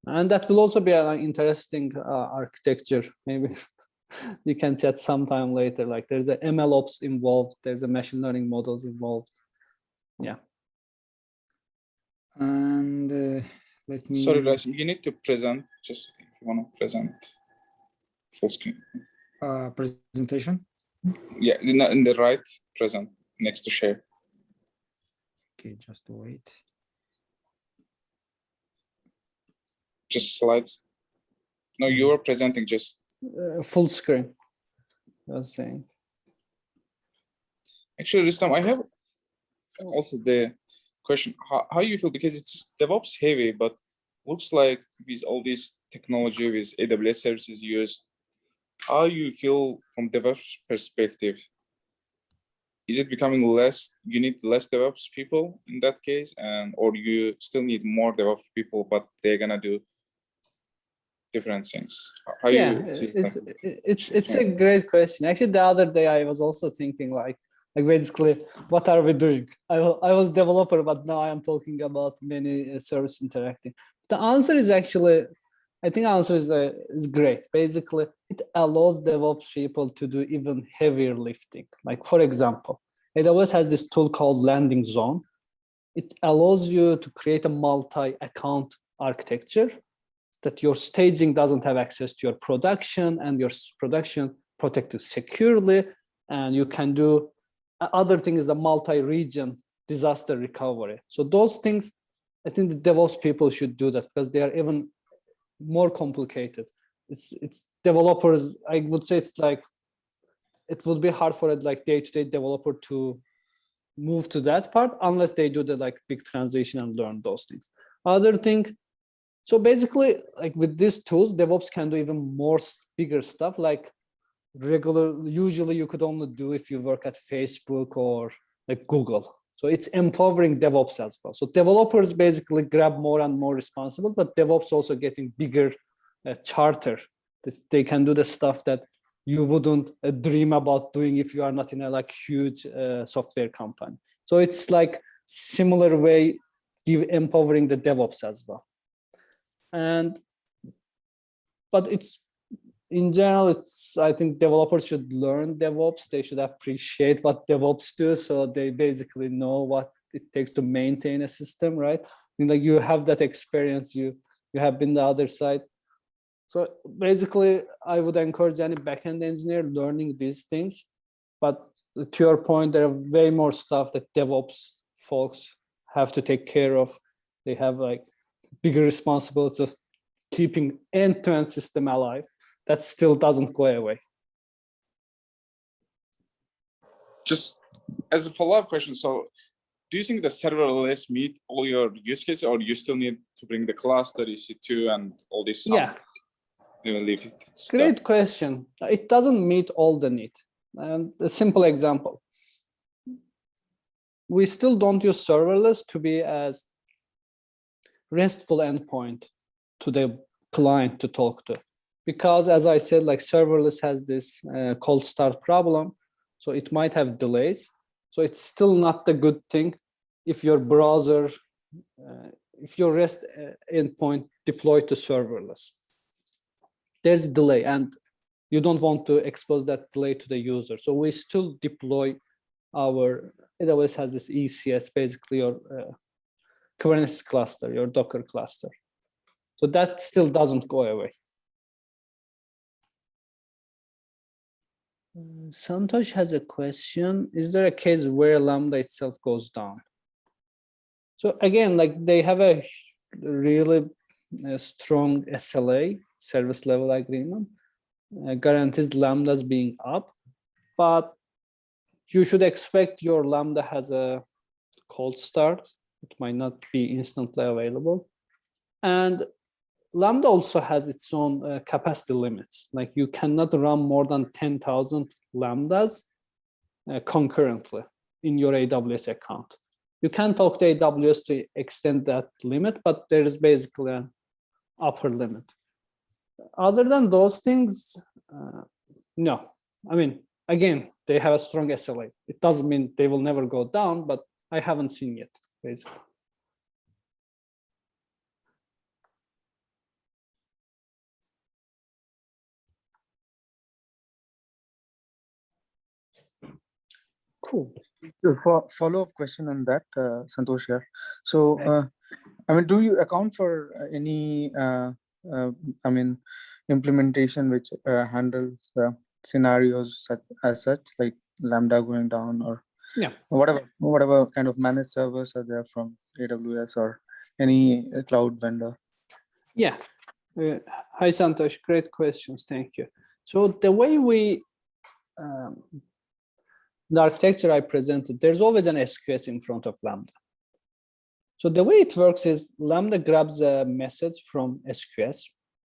And that will also be an interesting architecture. Maybe you can chat sometime later. Like there's a ML ops involved, there's a machine learning models involved. Yeah. And let me. Sorry, Rasim, you need to present. Just if you want to present full screen. Presentation. Yeah, in the right, present next to share. Okay, just wait. Just slides. No, you are presenting just full screen. I was saying. Actually, Rustam, I have also the question: how you feel, because it's DevOps heavy, but looks like with all this technology with AWS services used, how you feel from DevOps perspective? Is it becoming less? You need less DevOps people in that case, or you still need more DevOps people, but they're gonna do different things? How you see it's a great question. Actually, the other day I was also thinking like basically, what are we doing? I was developer, but now I am talking about many services interacting. The answer is actually, I think the answer is great. Basically, it allows DevOps people to do even heavier lifting. Like for example, AWS has this tool called landing zone. It allows you to create a multi-account architecture that your staging doesn't have access to your production, and your production protected securely. And you can do other things, the multi-region disaster recovery. So those things, I think the DevOps people should do that because they are even more complicated. it's developers. I would say it's like it would be hard for a like day-to-day developer to move to that part unless they do the like big transition and learn those things. Other thing, so basically like with these tools, DevOps can do even more bigger stuff like usually you could only do if you work at Facebook or like Google. So it's empowering DevOps as well. So developers basically grab more and more responsible, but DevOps also getting bigger charter. They can do the stuff that you wouldn't dream about doing if you are not in a like huge software company. So it's like similar way empowering the DevOps as well. But it's in general, I think developers should learn DevOps. They should appreciate what DevOps do, so they basically know what it takes to maintain a system, right? I mean, like you have that experience, you have been the other side. So basically, I would encourage any backend engineer learning these things. But to your point, there are way more stuff that DevOps folks have to take care of. They have like bigger responsibilities of keeping end-to-end system alive. That still doesn't go away. Just as a follow-up question, so do you think the serverless meet all your use cases, or you still need to bring the cluster, EC2, and all this? Yeah. Stuff? Great question. It doesn't meet all the need. And a simple example. We still don't use serverless to be as RESTful endpoint to the client to talk to. Because as I said, like serverless has this cold start problem. So it might have delays. So it's still not the good thing if your browser, if your REST endpoint deployed to serverless. There's delay and you don't want to expose that delay to the user. So we still deploy our, AWS has this ECS, basically your Kubernetes cluster, your Docker cluster. So that still doesn't go away. Santosh has a question. Is there a case where Lambda itself goes down? So again, like they have a really strong SLA, service level agreement, guarantees Lambdas being up, but you should expect your Lambda has a cold start. It might not be instantly available. And Lambda also has its own capacity limits. Like you cannot run more than 10,000 Lambdas concurrently in your AWS account. You can talk to AWS to extend that limit, but there is basically an upper limit. Other than those things, no. I mean, again, they have a strong SLA. It doesn't mean they will never go down, but I haven't seen yet, basically. Cool. Follow-up question on that, Santosh here. So, I mean, do you account for any, I mean, implementation which handles scenarios as such, like Lambda going down or whatever kind of managed servers are there from AWS or any cloud vendor? Yeah. Hi, Santosh. Great questions. Thank you. So the way we the architecture I presented, there's always an SQS in front of Lambda. So the way it works is Lambda grabs a message from SQS,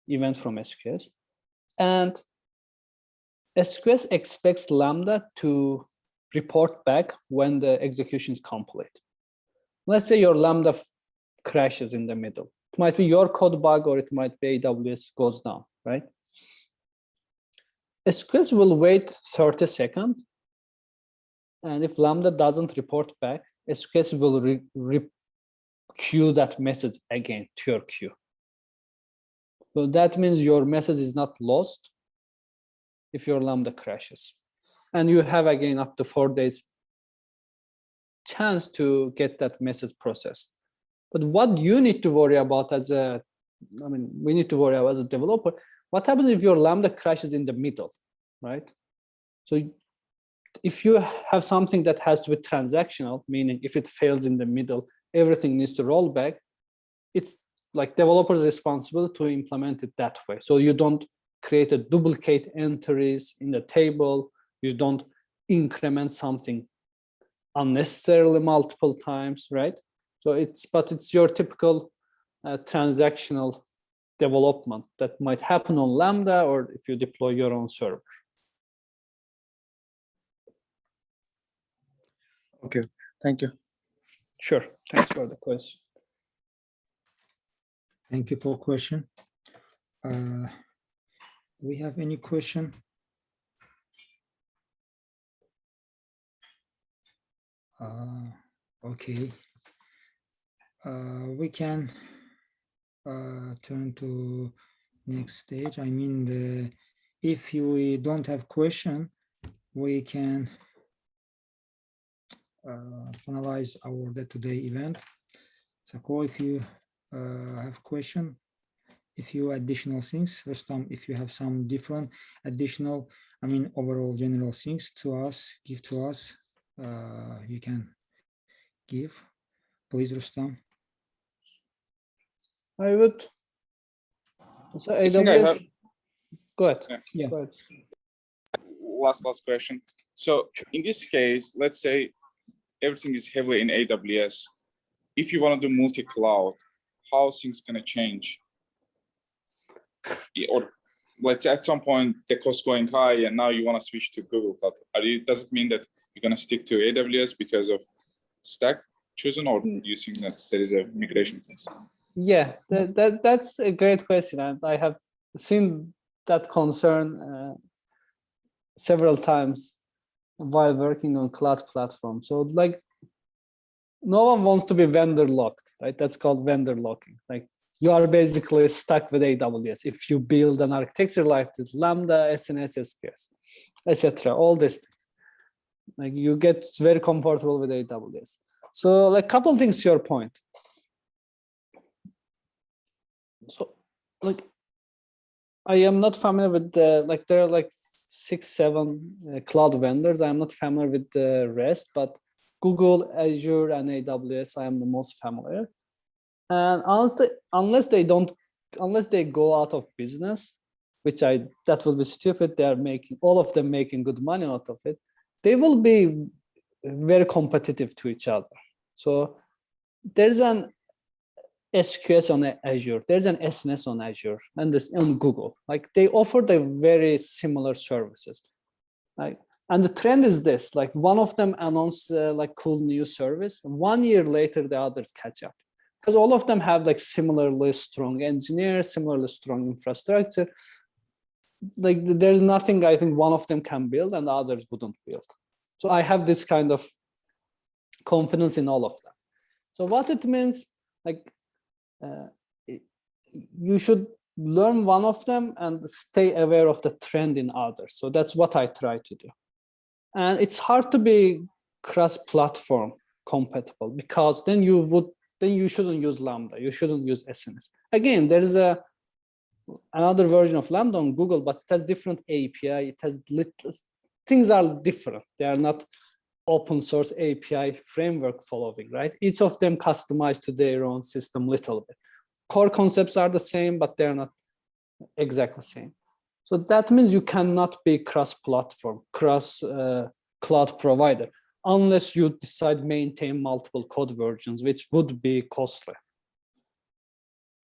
event from SQS, and SQS expects Lambda to report back when the execution is complete. Let's say your Lambda crashes in the middle. It might be your code bug or it might be AWS goes down, right? SQS will wait 30 seconds. And if Lambda doesn't report back, SQS will queue that message again to your queue. So that means your message is not lost if your Lambda crashes. And you have again up to 4 days chance to get that message processed. But what you need to worry about as a, I mean, we need to worry about as a developer, what happens if your Lambda crashes in the middle, right? So if you have something that has to be transactional, meaning if it fails in the middle, everything needs to roll back, it's like developers' responsibility to implement it that way. So you don't create a duplicate entries in the table. You don't increment something unnecessarily multiple times, right? So but it's your typical transactional development that might happen on Lambda or if you deploy your own server. Okay, thank you. Sure, thanks for the question. Thank you for question. Do we have any question? Okay. We can turn to next stage. I mean, if we don't have question, we can finalize our day-to-day event. So if you have question, if you additional things, Rustam, if you have some different additional, I mean, overall general things to us, give to us, you can give. Please, Rustam. I would. So I think I AWS, have. go ahead. Yeah. Go ahead. Last question. So in this case, let's say everything is heavily in AWS. If you want to do multi-cloud, how things gonna change? Or let's say at some point the cost going high and now you want to switch to Google Cloud. Does it mean that you're gonna stick to AWS because of stack chosen, or do you think that there is a migration place? Yeah, that's a great question, and I have seen that concern several times while working on cloud platform. So like, no one wants to be vendor locked, right? That's called vendor locking. Like, you are basically stuck with AWS if you build an architecture like this, Lambda, SNS, SQS, etc. All these things. Like, you get very comfortable with AWS. So like, couple things to your point. So like, I am not familiar with the, like, there are like 6-7 cloud vendors. I'm not familiar with the rest, but Google, Azure, and AWS, I am the most familiar. And unless they go out of business, which that would be stupid. They are making, all of them making good money out of it. They will be very competitive to each other. So there's an SQS on Azure, there's an SNS on Azure, and this on Google. Like, they offer the very similar services. Like, and the trend is this: like, one of them announced like cool new service, 1 year later the others catch up, because all of them have like similarly strong engineers, similarly strong infrastructure. Like, there's nothing I think one of them can build and the others wouldn't build. So I have this kind of confidence in all of them. So what it means, like, you should learn one of them and stay aware of the trend in others. So that's what I try to do. And it's hard to be cross-platform compatible, because then you shouldn't use Lambda, you shouldn't use SNS. Again, there is another version of Lambda on Google, but it has different API. It has things are different. They are not open source API framework following, right? Each of them customized to their own system a little bit. Core concepts are the same, but they're not exactly the same. So that means you cannot be cross-platform, cross-cloud provider, unless you decide maintain multiple code versions, which would be costly.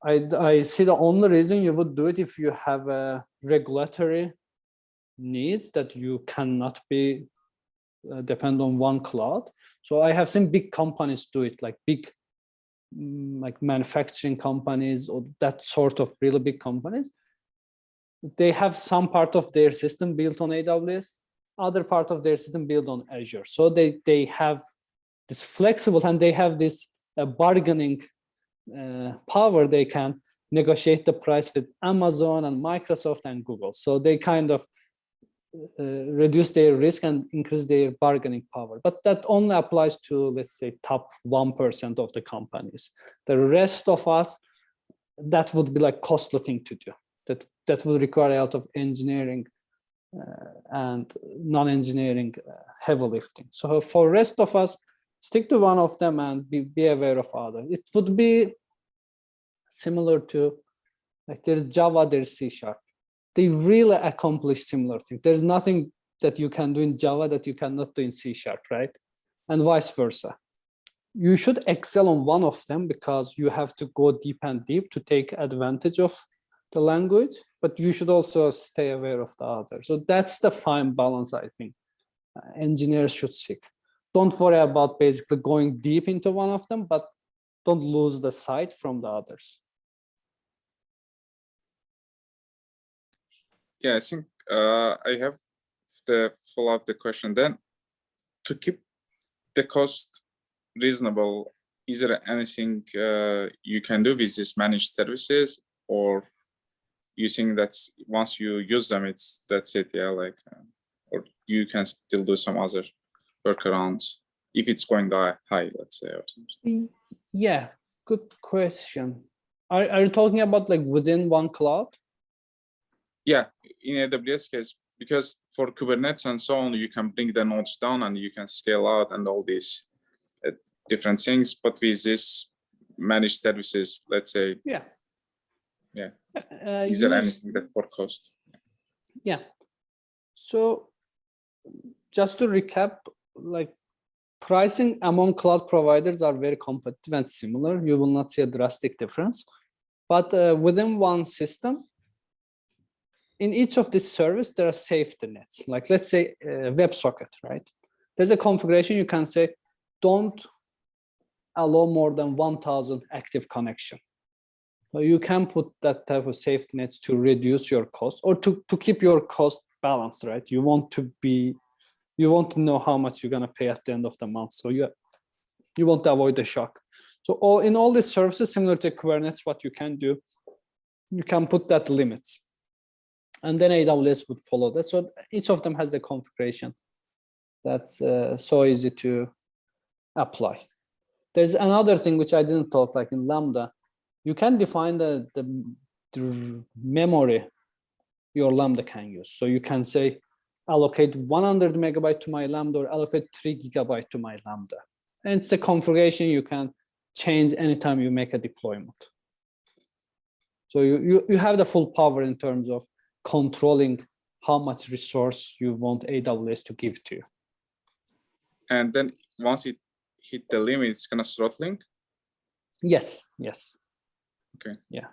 I see the only reason you would do it if you have a regulatory needs that you cannot be depend on one cloud. So I have seen big companies do it, like big like manufacturing companies or that sort of really big companies. They have some part of their system built on AWS, other part of their system built on Azure. So they have this flexible, and they have this bargaining power. They can negotiate the price with Amazon and Microsoft and Google. So they kind of reduce their risk and increase their bargaining power. But that only applies to, let's say, top 1% of the companies. The rest of us, that would be like costly thing to do. That would require a lot of engineering and non-engineering heavy lifting. So for rest of us, stick to one of them and be aware of others. It would be similar to, like, there's Java, there's C#. they really accomplish similar things. There's nothing that you can do in Java that you cannot do in C#, right? And vice versa. You should excel on one of them because you have to go deep and deep to take advantage of the language, but you should also stay aware of the other. So that's the fine balance I think engineers should seek. Don't worry about basically going deep into one of them, but don't lose the sight from the others. Yeah, I think I have the follow-up the question then. To keep the cost reasonable, is there anything you can do with these managed services, or you think that's once you use them, that's it? Yeah, like, or you can still do some other workarounds if it's going high, let's say, or something. Yeah, good question. Are you talking about like within one cloud? Yeah, in AWS case, because for Kubernetes and so on, you can bring the nodes down and you can scale out and all these different things. But with this managed services, let's say, Yeah. Is there anything that for cost? Yeah. So just to recap, like pricing among cloud providers are very competitive and similar. You will not see a drastic difference. But within one system, in each of these service, there are safety nets. Like let's say WebSocket, right? There's a configuration you can say, don't allow more than 1,000 active connection. So you can put that type of safety nets to reduce your cost or to keep your cost balanced, right? You want to know how much you're gonna pay at the end of the month. So you want to avoid the shock. So in all these services, similar to Kubernetes, what you can do, you can put that limits. And then AWS would follow that. So each of them has the configuration that's so easy to apply. There's another thing which I didn't talk, like in Lambda, you can define the memory your Lambda can use. So you can say, allocate 100 megabyte to my Lambda or allocate 3 gigabyte to my Lambda. And it's a configuration you can change anytime you make a deployment. So you have the full power in terms of controlling how much resource you want AWS to give to you. And then once it hit the limit, it's gonna throttling? Yes. Okay. Yeah.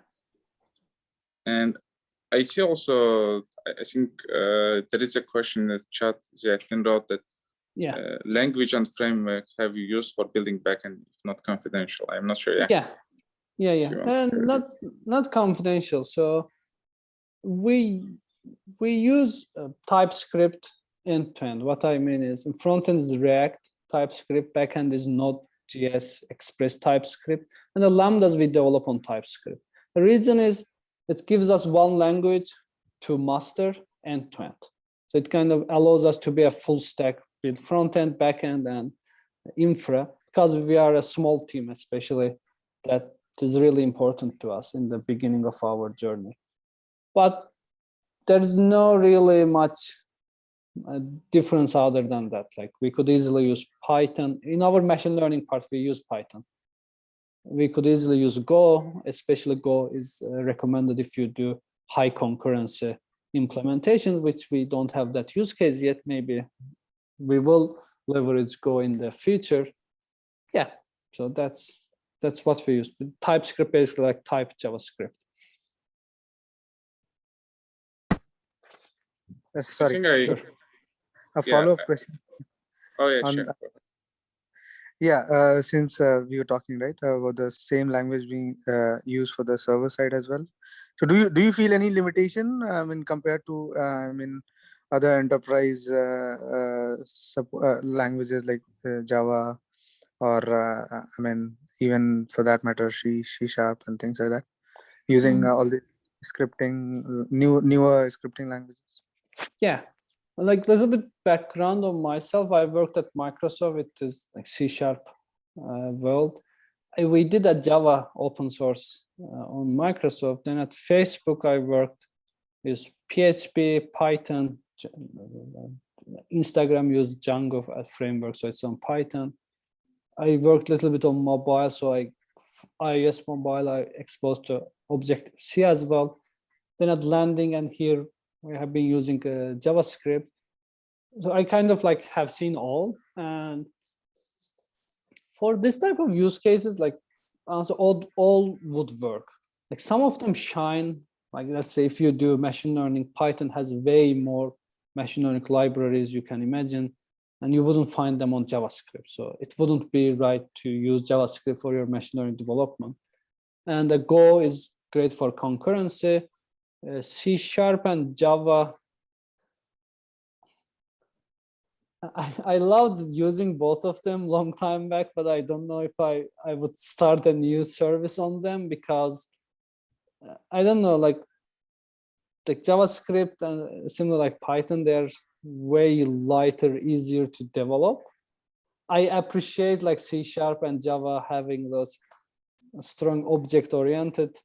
And I see also, I think there is a question in the chat that wrote that language and framework have you used for building backend, if not confidential? I'm not sure. Yeah. And not confidential. So we use TypeScript end-to-end. What I mean is, in front-end is React, TypeScript, backend is Node.js, Express TypeScript, and the Lambdas we develop on TypeScript. The reason is it gives us one language to master end-to-end. So it kind of allows us to be a full stack with front-end, backend, and infra, because we are a small team, especially. That is really important to us in the beginning of our journey. But there's no really much difference other than that. Like we could easily use Python. In our machine learning part, we use Python. We could easily use Go, especially Go is recommended if you do high concurrency implementation, which we don't have that use case yet. Maybe we will leverage Go in the future. Yeah, so that's what we use. TypeScript basically like type JavaScript. Sorry, Sure. a follow-up question. Oh yeah, sure. Yeah, since we were talking right about the same language being used for the server side as well. So do you feel any limitation? I mean, compared to other enterprise languages like Java, or even for that matter, C# and things like that, using all the scripting, newer scripting languages. Yeah, like a little bit background on myself. I worked at Microsoft. It is like C# world. We did a Java open source on Microsoft. Then at Facebook, I worked with PHP, Python, Instagram used Django as framework, so it's on Python. I worked a little bit on mobile, so iOS mobile, I exposed to Objective-C as well. then at landing, and here we have been using JavaScript. So I kind of like have seen all, and for this type of use cases, like also all would work. Like some of them shine, like let's say if you do machine learning, Python has way more machine learning libraries you can imagine, and you wouldn't find them on JavaScript. So it wouldn't be right to use JavaScript for your machine learning development. And the Go is great for concurrency. C# and Java. I loved using both of them long time back, but I don't know if I would start a new service on them, because I don't know, like JavaScript and similar like Python, they're way lighter, easier to develop. I appreciate like C# and Java having those strong object-oriented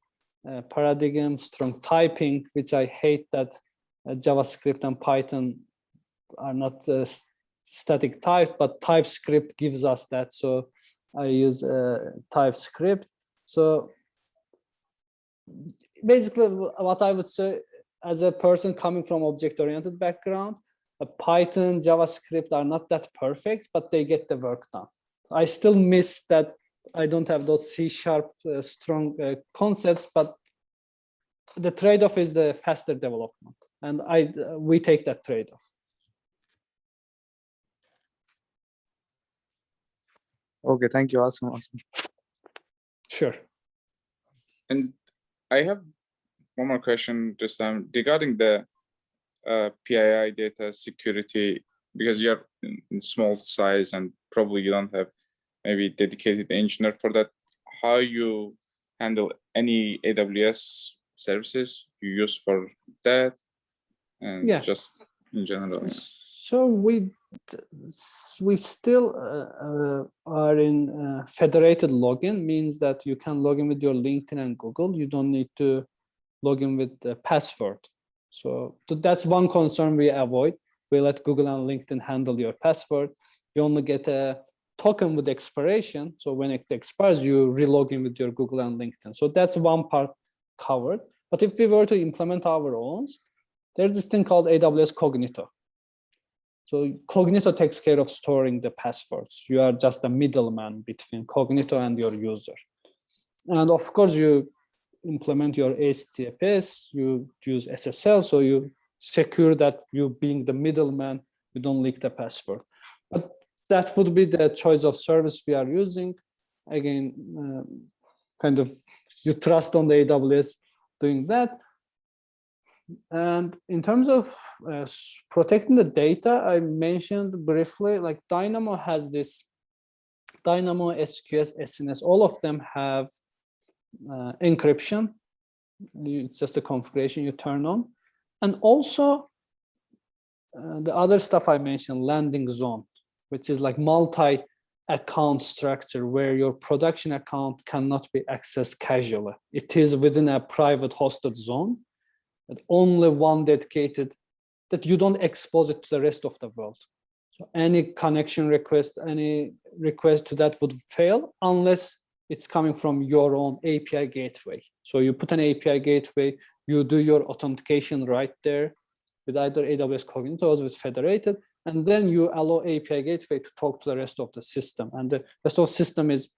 paradigm, strong typing, which I hate that JavaScript and Python are not static type, but TypeScript gives us that. So I use TypeScript. So basically what I would say as a person coming from object-oriented background, Python, JavaScript are not that perfect, but they get the work done. I still miss that I don't have those C# strong concepts, but the trade-off is the faster development, and we take that trade-off. Okay, thank you. Awesome. Sure. And I have one more question just regarding the PII data security, because you're in small size and probably you don't have maybe dedicated engineer for that. How you handle any AWS services you use for that, and yeah, just in general. Yeah. So we still are in federated login, means that you can log in with your LinkedIn and Google. You don't need to log in with the password. So that's one concern we avoid. We let Google and LinkedIn handle your password. You only get a token with expiration. So when it expires, you relog in with your Google and LinkedIn. So that's one part covered. But if we were to implement our own, there's this thing called AWS Cognito. So Cognito takes care of storing the passwords. You are just a middleman between Cognito and your user. And of course, you implement your HTTPS, you use SSL, so you secure that you being the middleman, you don't leak the password. But that would be the choice of service we are using. Again, kind of you trust on the AWS doing that. And in terms of protecting the data, I mentioned briefly, like Dynamo has this, Dynamo, SQS, SNS, all of them have encryption. It's just a configuration you turn on. And also the other stuff I mentioned, landing zone, which is like multi-account structure where your production account cannot be accessed casually. It is within a private hosted zone. But only one dedicated, that you don't expose it to the rest of the world. So any connection request, any request to that would fail unless it's coming from your own API gateway. So you put an API gateway, you do your authentication right there with either AWS Cognito or with federated, and then you allow API gateway to talk to the rest of the system. And the rest of the system is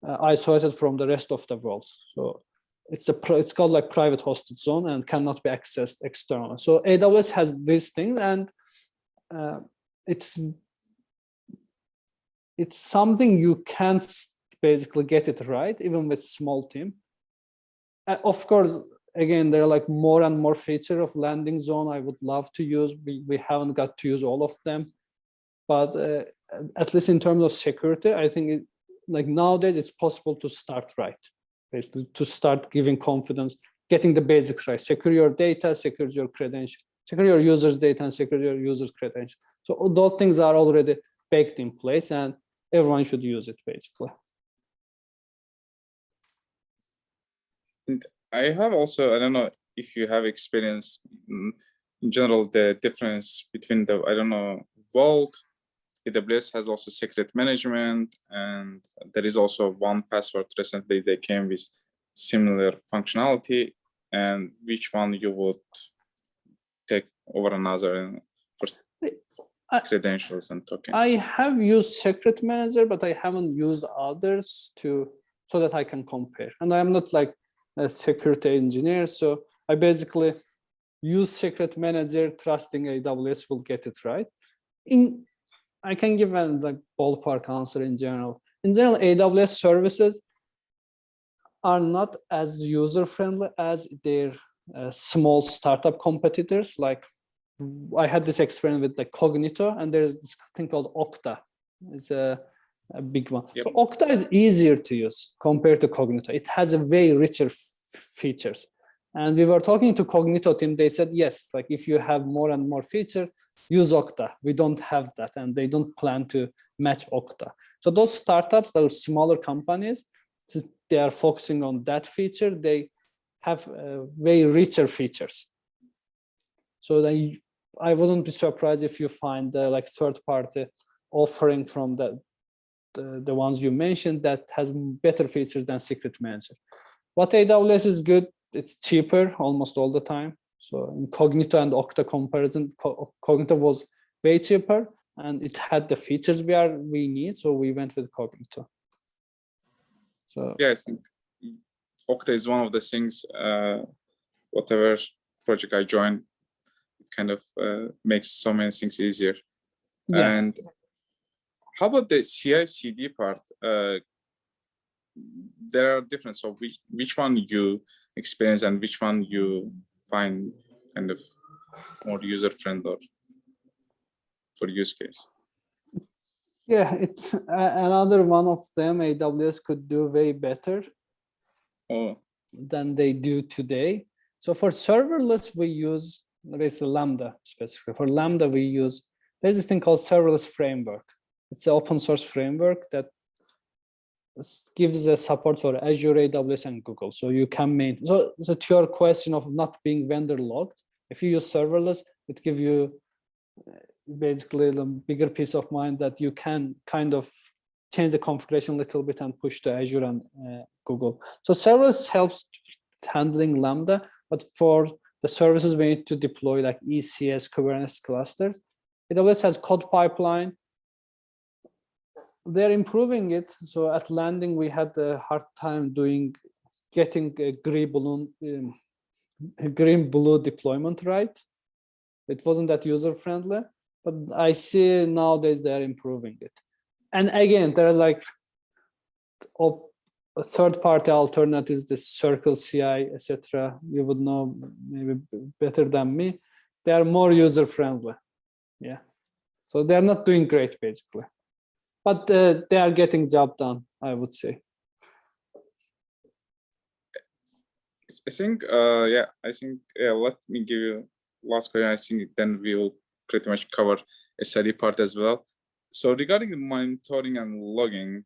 isolated from the rest of the world. So it's called like private hosted zone and cannot be accessed externally. So AWS has these things, and it's something you can't basically get it right, even with small team. Of course, again, there are like more and more features of landing zone I would love to use. We haven't got to use all of them, but at least in terms of security, I think like nowadays it's possible to start right. Basically, to start giving confidence, getting the basics right. Secure your data, secure your credentials, secure your users' data, and secure your users' credentials. So those things are already baked in place, and everyone should use it, basically. And I have also, I don't know if you have experience in general, the difference between the, I don't know, Vault, AWS has also secret management, and there is also 1Password. Recently they came with similar functionality. and which one you would take over another for credentials and tokens? I have used Secret Manager, but I haven't used others so that I can compare. And I'm not like a security engineer, so I basically use Secret Manager, trusting AWS will get it right. I can give a like ballpark answer in general. In general, AWS services are not as user-friendly as their small startup competitors. Like I had this experience with the Cognito, and there's this thing called Okta. It's a big one. Yep. So Okta is easier to use compared to Cognito. It has a way richer features. And we were talking to Cognito team. They said, yes, like if you have more and more feature, use Okta. We don't have that, and they don't plan to match Okta. So those startups, those smaller companies, since they are focusing on that feature, they have way richer features. So I wouldn't be surprised if you find like third-party offering from the ones you mentioned that has better features than Secret Manager. What AWS is good, it's cheaper almost all the time. So in Cognito and Okta comparison, Cognito was way cheaper, and it had the features we need, so we went with Cognito. So yeah, I think Okta is one of the things. Whatever project I join, it kind of makes so many things easier. yeah. And how about the CI/CD part? There are different. So which one you experience and which one you find kind of more user friendly for use case? Yeah, it's another one of them. AWS could do way better than they do today. So for serverless, we use basically Lambda specifically. For Lambda, there's this thing called Serverless Framework. It's an open source framework that gives a support for Azure, AWS, and Google. So you can maintain. So to your question of not being vendor locked, if you use serverless, it gives you basically the bigger peace of mind that you can kind of change the configuration a little bit and push to Azure and Google. So serverless helps handling Lambda, but for the services we need to deploy like ECS, Kubernetes clusters, AWS has code pipeline. They're improving it. So at landing, we had a hard time getting a green blue deployment right. It wasn't that user friendly, but I see nowadays they're improving it. And again, there are like third-party alternatives, the Circle CI, etc. You would know maybe better than me. They are more user friendly. Yeah. So they're not doing great basically. But they are getting job done, I would say. I think, let me give you last question. I think then we will pretty much cover a study part as well. So regarding the monitoring and logging,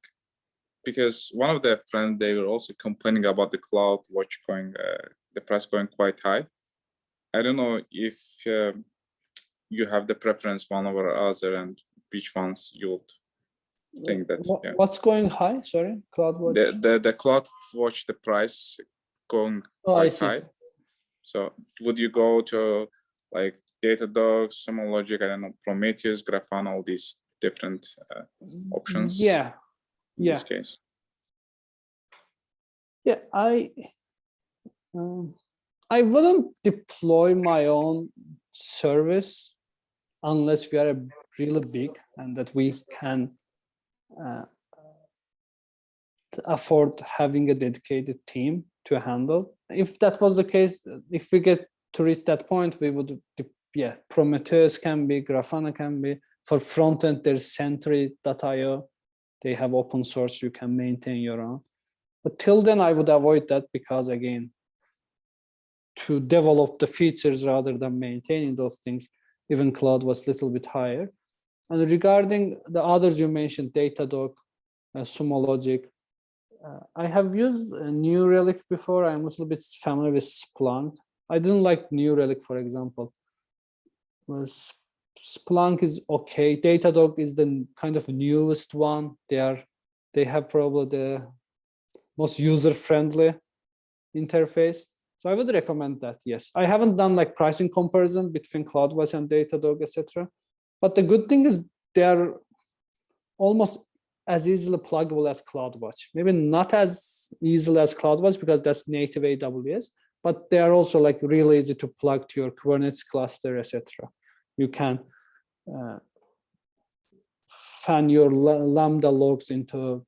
because one of their friends, they were also complaining about the cloud watch the price going quite high. I don't know if you have the preference one over other and which ones you would think that. Yeah. What's going high? Sorry, CloudWatch. The CloudWatch, the price going quite high. So would you go to like Datadog, Logic, I don't know, Prometheus, Grafana, all these different options? Yeah. In this case. Yeah, I wouldn't deploy my own service unless we are really big and that we can afford having a dedicated team to handle. If that was the case, if we get to reach that point, we would, Prometheus can be, Grafana can be. For frontend, there's Sentry.io. They have open source, you can maintain your own. But till then, I would avoid that because, again, to develop the features rather than maintaining those things, even cloud was a little bit higher. And regarding the others you mentioned, Datadog, Sumo Logic, I have used New Relic before. I'm a little bit familiar with Splunk. I didn't like New Relic, for example. Splunk is okay. Datadog is the kind of newest one. They have probably the most user-friendly interface. So I would recommend that, yes. I haven't done like pricing comparison between CloudWatch and Datadog, etc. But the good thing is they're almost as easily pluggable as CloudWatch. Maybe not as easily as CloudWatch because that's native AWS, but they are also like really easy to plug to your Kubernetes cluster, etc. You can fan your Lambda logs into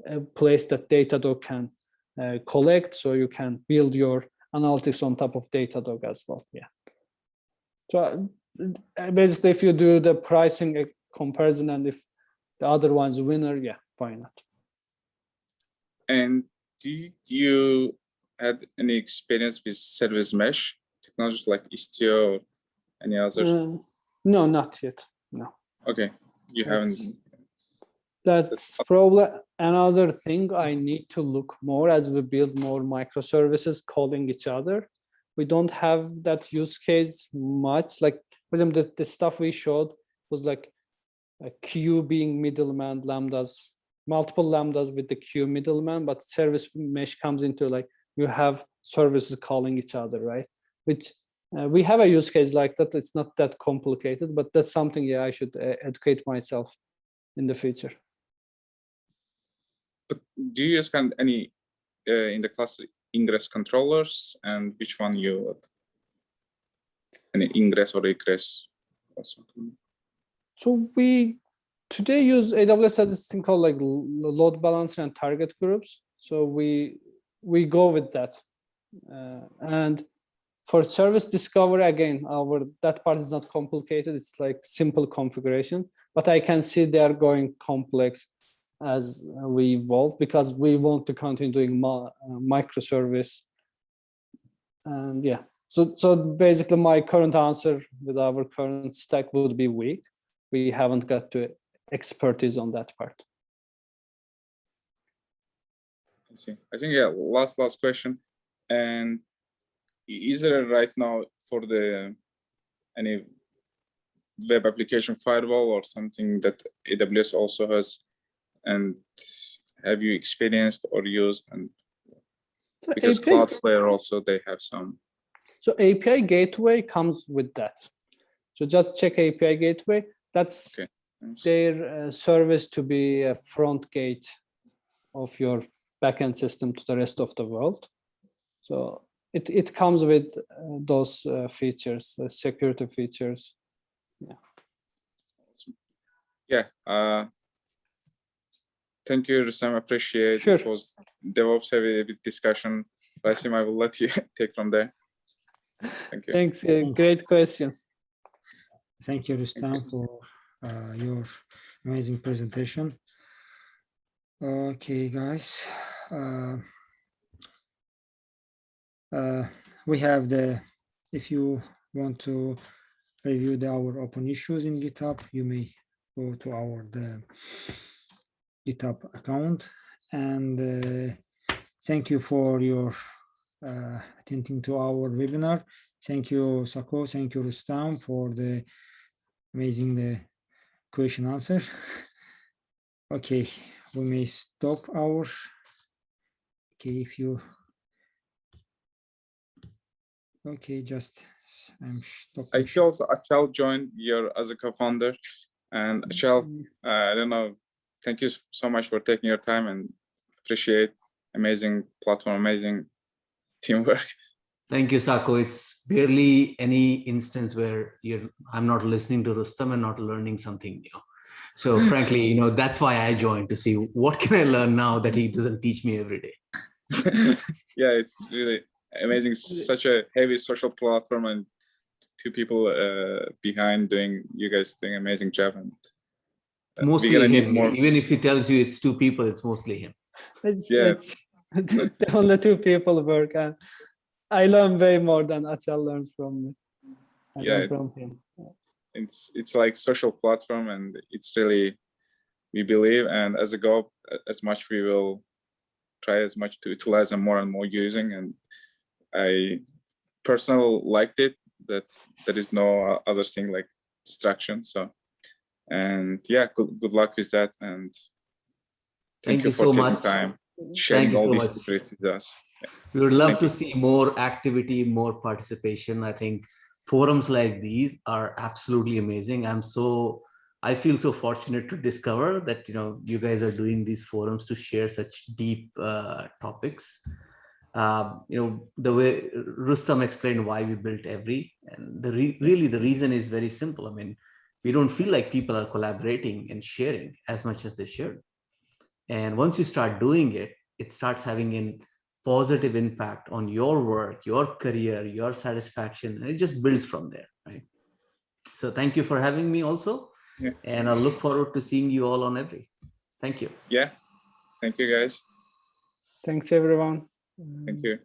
a place that Datadog can collect, so you can build your analytics on top of Datadog as well. Yeah. So basically, if you do the pricing comparison and if the other one's winner, yeah, why not? And did you had any experience with service mesh technologies like Istio or any others? No, not yet. No. Okay, you haven't. That's probably another thing I need to look more as we build more microservices calling each other. We don't have that use case much. Like, for example, the stuff we showed was like a queue being middleman, lambdas, multiple lambdas with the queue middleman, but service mesh comes into like you have services calling each other, right? Which we have a use case like that. It's not that complicated, but that's something, yeah, I should educate myself in the future. But do you use kind of any in the cluster ingress controllers, and which one you would? Any ingress or egress also? So we today use AWS has this thing called like load balancer and target groups. So we go with that. And for service discovery, again, that part is not complicated. It's like simple configuration, but I can see they are going complex as we evolve because we want to continue doing microservice. And yeah, so basically my current answer with our current stack would be weak. We haven't got to expertise on that part. I see. I think, yeah, last question. And is there right now for the any web application firewall or something that AWS also has? And have you experienced or used? And so because API, Cloudflare also, they have some. So API gateway comes with that. So just check API gateway. That's okay. Nice. Their service to be a front gate of your backend system to the rest of the world. So it comes with those features, security features. Yeah. Yeah. Thank you, Rustam. Appreciate sure. It was DevOps heavy discussion. Rasim, I will let you take from there. Thank you. Thanks. Great questions. Thank you, Rustam, for your amazing presentation. Okay, guys. We have if you want to review our open issues in GitHub, you may go to our GitHub account. And thank you for your attending to our webinar. Thank you, Sako. Thank you, Rustam, for the amazing question answer. Okay, we may stop our. Okay, if you. Okay, just I'm stopping. Achal joined your as a co-founder, and Achal, I don't know. Thank you so much for taking your time and appreciate amazing platform, amazing teamwork. Thank you, Sako. It's barely any instance where I'm not listening to Rustam and not learning something new. So frankly, that's why I joined, to see what can I learn now that he doesn't teach me every day. Yeah, it's really amazing. Such a heavy social platform and two people behind you guys doing an amazing job. And mostly him. Even if he tells you it's two people, it's mostly him. It's only two people work. And I learn way more than Achal learns from me. From him. It's like social platform, and it's really, we believe, and as a go, as much we will try as much to utilize and more using. And I personally liked it, that there is no other thing like distraction. So, and yeah, good luck with that. And thank you for taking time, sharing all these secrets with us. Yeah. We would love Thank to you. see more activity, more participation. I think forums like these are absolutely amazing. I feel so fortunate to discover that, you guys are doing these forums to share such deep topics. The way Rustam explained why we built Everi, and really the reason is very simple. I mean, we don't feel like people are collaborating and sharing as much as they should. And once you start doing it, it starts having a positive impact on your work, your career, your satisfaction, and it just builds from there, right? So thank you for having me also. Yeah. And I look forward to seeing you all on Everi. Thank you. Yeah. Thank you, guys. Thanks, everyone. Thank you.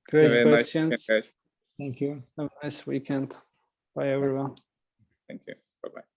Great Have a nice weekend, questions. guys. Thank you. Have a nice weekend. Bye, everyone. Thank you. Bye-bye.